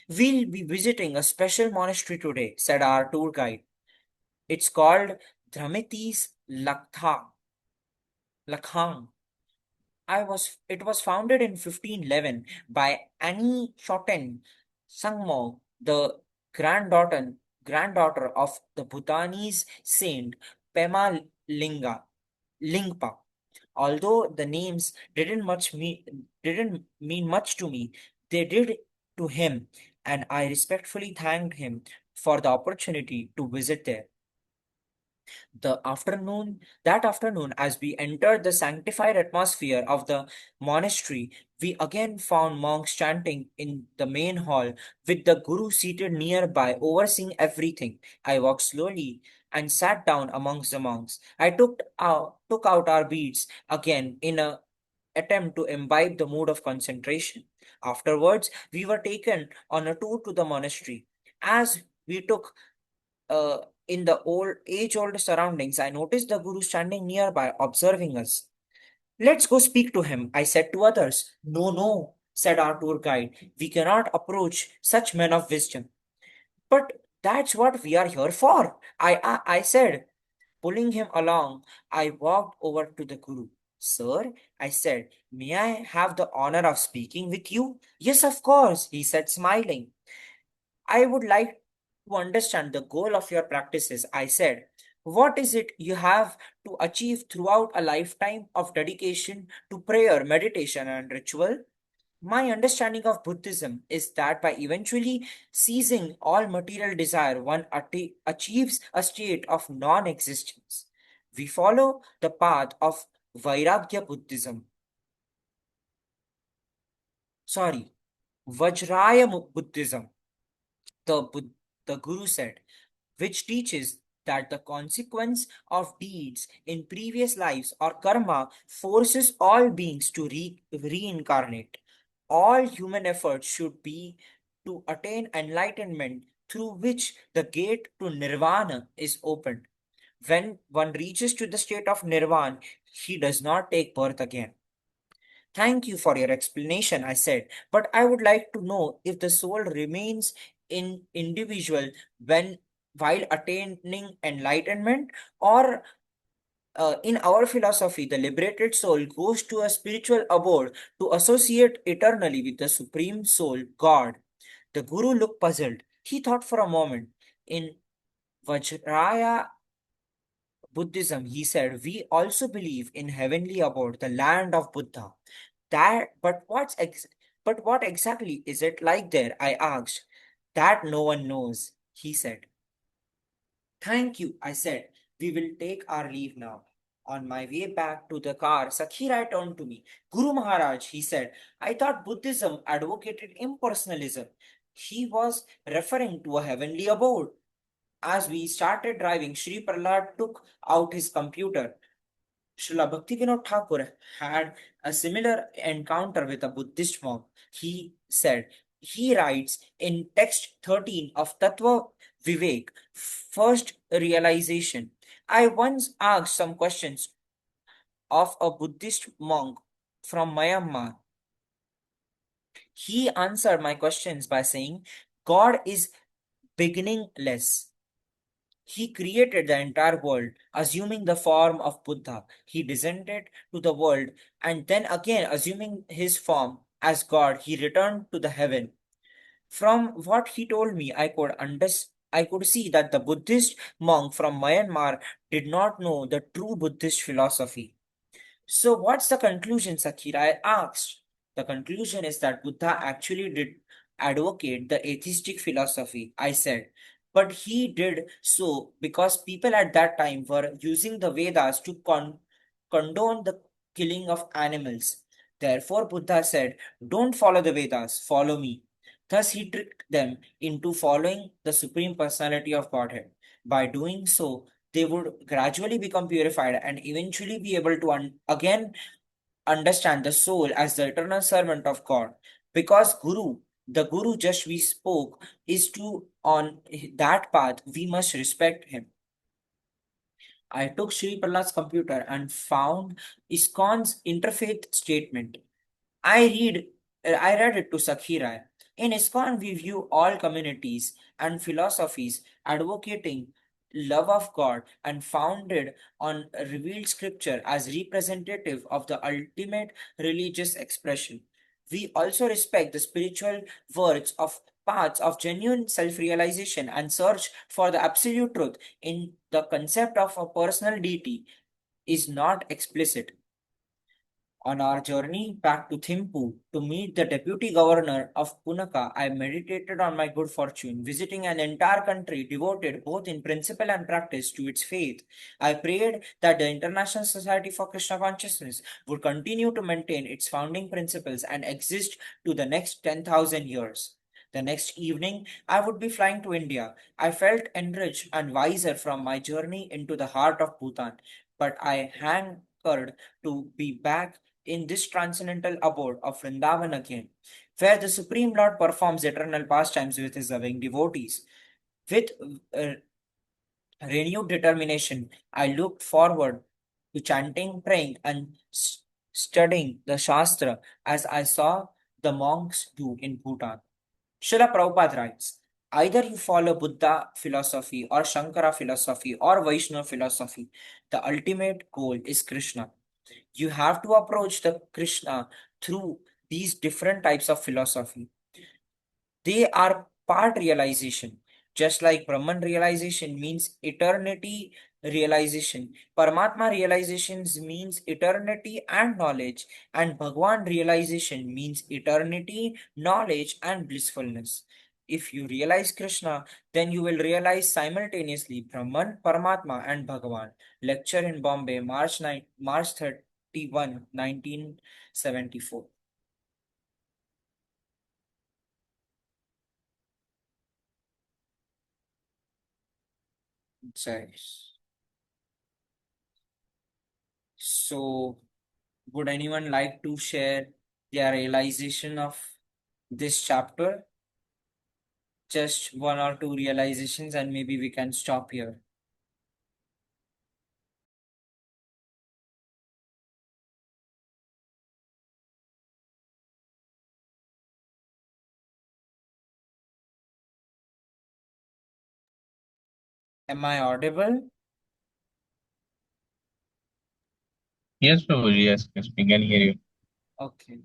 We'll be visiting a special monastery today, said our tour guide. It's called Dramiti's Lakhang. It was founded in 1511 by Annie Shoten Sangmo, the granddaughter of the Bhutanese saint Pema Lingpa. Although the names didn't mean much to me, they did to him, and I respectfully thanked him for the opportunity to visit there. That afternoon, as we entered the sanctified atmosphere of the monastery, we again found monks chanting in the main hall with the guru seated nearby, overseeing everything. I walked slowly and sat down amongst the monks. I took out our beads again in an attempt to imbibe the mood of concentration. Afterwards, we were taken on a tour to the monastery. As we took uh, in the age-old surroundings, I noticed the guru standing nearby, observing us. Let's go speak to him, I said to others. No, no, said our tour guide. We cannot approach such men of wisdom. But that's what we are here for, I said. Pulling him along, I walked over to the guru. Sir, I said, may I have the honor of speaking with you? Yes, of course, he said, smiling. I would like to understand the goal of your practices, I said. What is it you have to achieve throughout a lifetime of dedication to prayer, meditation, and ritual? My understanding of Buddhism is that by eventually ceasing all material desire, one achieves a state of non existence. We follow the path of Vairagya Buddhism. Sorry, Buddhism. The Guru said, which teaches that the consequence of deeds in previous lives or karma forces all beings to reincarnate. All human efforts should be to attain enlightenment through which the gate to nirvana is opened. When one reaches to the state of nirvana, he does not take birth again. Thank you for your explanation, I said, but I would like to know if the soul remains in individual when while attaining enlightenment, or in our philosophy, the liberated soul goes to a spiritual abode to associate eternally with the Supreme Soul, God. The Guru looked puzzled. He thought for a moment. In Vajraya Buddhism, he said, we also believe in heavenly abode, the land of Buddha. But what exactly is it like there? I asked. That no one knows, he said. Thank you, I said. We will take our leave now. On my way back to the car, Sakhirai turned to me. Guru Maharaj, he said, I thought Buddhism advocated impersonalism. He was referring to a heavenly abode. As we started driving, Sri Prahlad took out his computer. Srila Bhaktivinoda Thakur had a similar encounter with a Buddhist monk. He said, He writes in text 13 of Tattva Vivek, first realization. I once asked some questions of a Buddhist monk from Myanmar. He answered my questions by saying, God is beginningless. He created the entire world, assuming the form of Buddha. He descended to the world, and then again, assuming his form as God, he returned to the heaven. From what he told me, I could see that the Buddhist monk from Myanmar did not know the true Buddhist philosophy. So, what's the conclusion, Sakira? I asked. The conclusion is that Buddha actually did advocate the atheistic philosophy, I said. But he did so because people at that time were using the Vedas to condone the killing of animals. Therefore, Buddha said, don't follow the Vedas, follow me. Thus, he tricked them into following the Supreme Personality of Godhead. By doing so, they would gradually become purified and eventually be able to again understand the soul as the eternal servant of God. Because the Guru just we spoke, is to on that path, we must respect him. I took Sri Prahlad's computer and found ISKCON's interfaith statement. I read it to Sakhirai. In ISKCON, we view all communities and philosophies advocating love of God and founded on revealed scripture as representative of the ultimate religious expression. We also respect the spiritual words of paths of genuine self-realization and search for the absolute truth in the concept of a personal deity is not explicit. On our journey back to Thimphu to meet the deputy governor of Punaka, I meditated on my good fortune, visiting an entire country devoted both in principle and practice to its faith. I prayed that the International Society for Krishna Consciousness would continue to maintain its founding principles and exist to the next 10,000 years. The next evening, I would be flying to India. I felt enriched and wiser from my journey into the heart of Bhutan, but I hankered to be back in this transcendental abode of Vrindavan again, where the Supreme Lord performs eternal pastimes with his loving devotees. With uh, renewed determination, I looked forward to chanting, praying, and studying the Shastra as I saw the monks do in Bhutan. Srila Prabhupada writes, either you follow Buddha philosophy or Shankara philosophy or Vaishnava philosophy, the ultimate goal is Krishna. You have to approach the Krishna through these different types of philosophy. They are part realization. Just like Brahman realization means eternity realization, Paramatma realizations means eternity and knowledge, and Bhagwan realization means eternity, knowledge, and blissfulness. If you realize Krishna, then you will realize simultaneously Brahman, Paramatma, and Bhagavan. Lecture in Bombay, March 31, 1974. So, would anyone like to share their realization of this chapter? Just one or two realizations, and maybe we can stop here. Am I audible? Yes, Prabhuji, yes, we can hear you. Okay.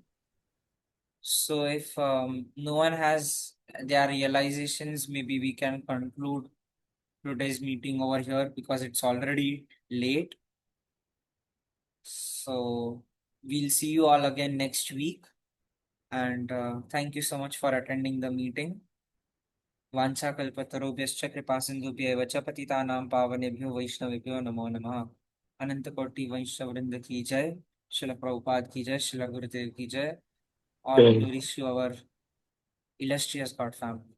So, if no one has their realizations, maybe we can conclude today's meeting over here because it's already late. So, we'll see you all again next week. And thank you so much for attending the meeting. वाञ्छाकल्पतरुभ्यश्च कृपासिन्धुभ्यः एव च पतितानां पावनेभ्यो वैष्णवेभ्यो नमो नमः। अनंत कोटि वैष्णव वृंद की जय। श्रील प्रभुपाद की जय। श्रील गुरुदेव की जय। All glories to our illustrious God family.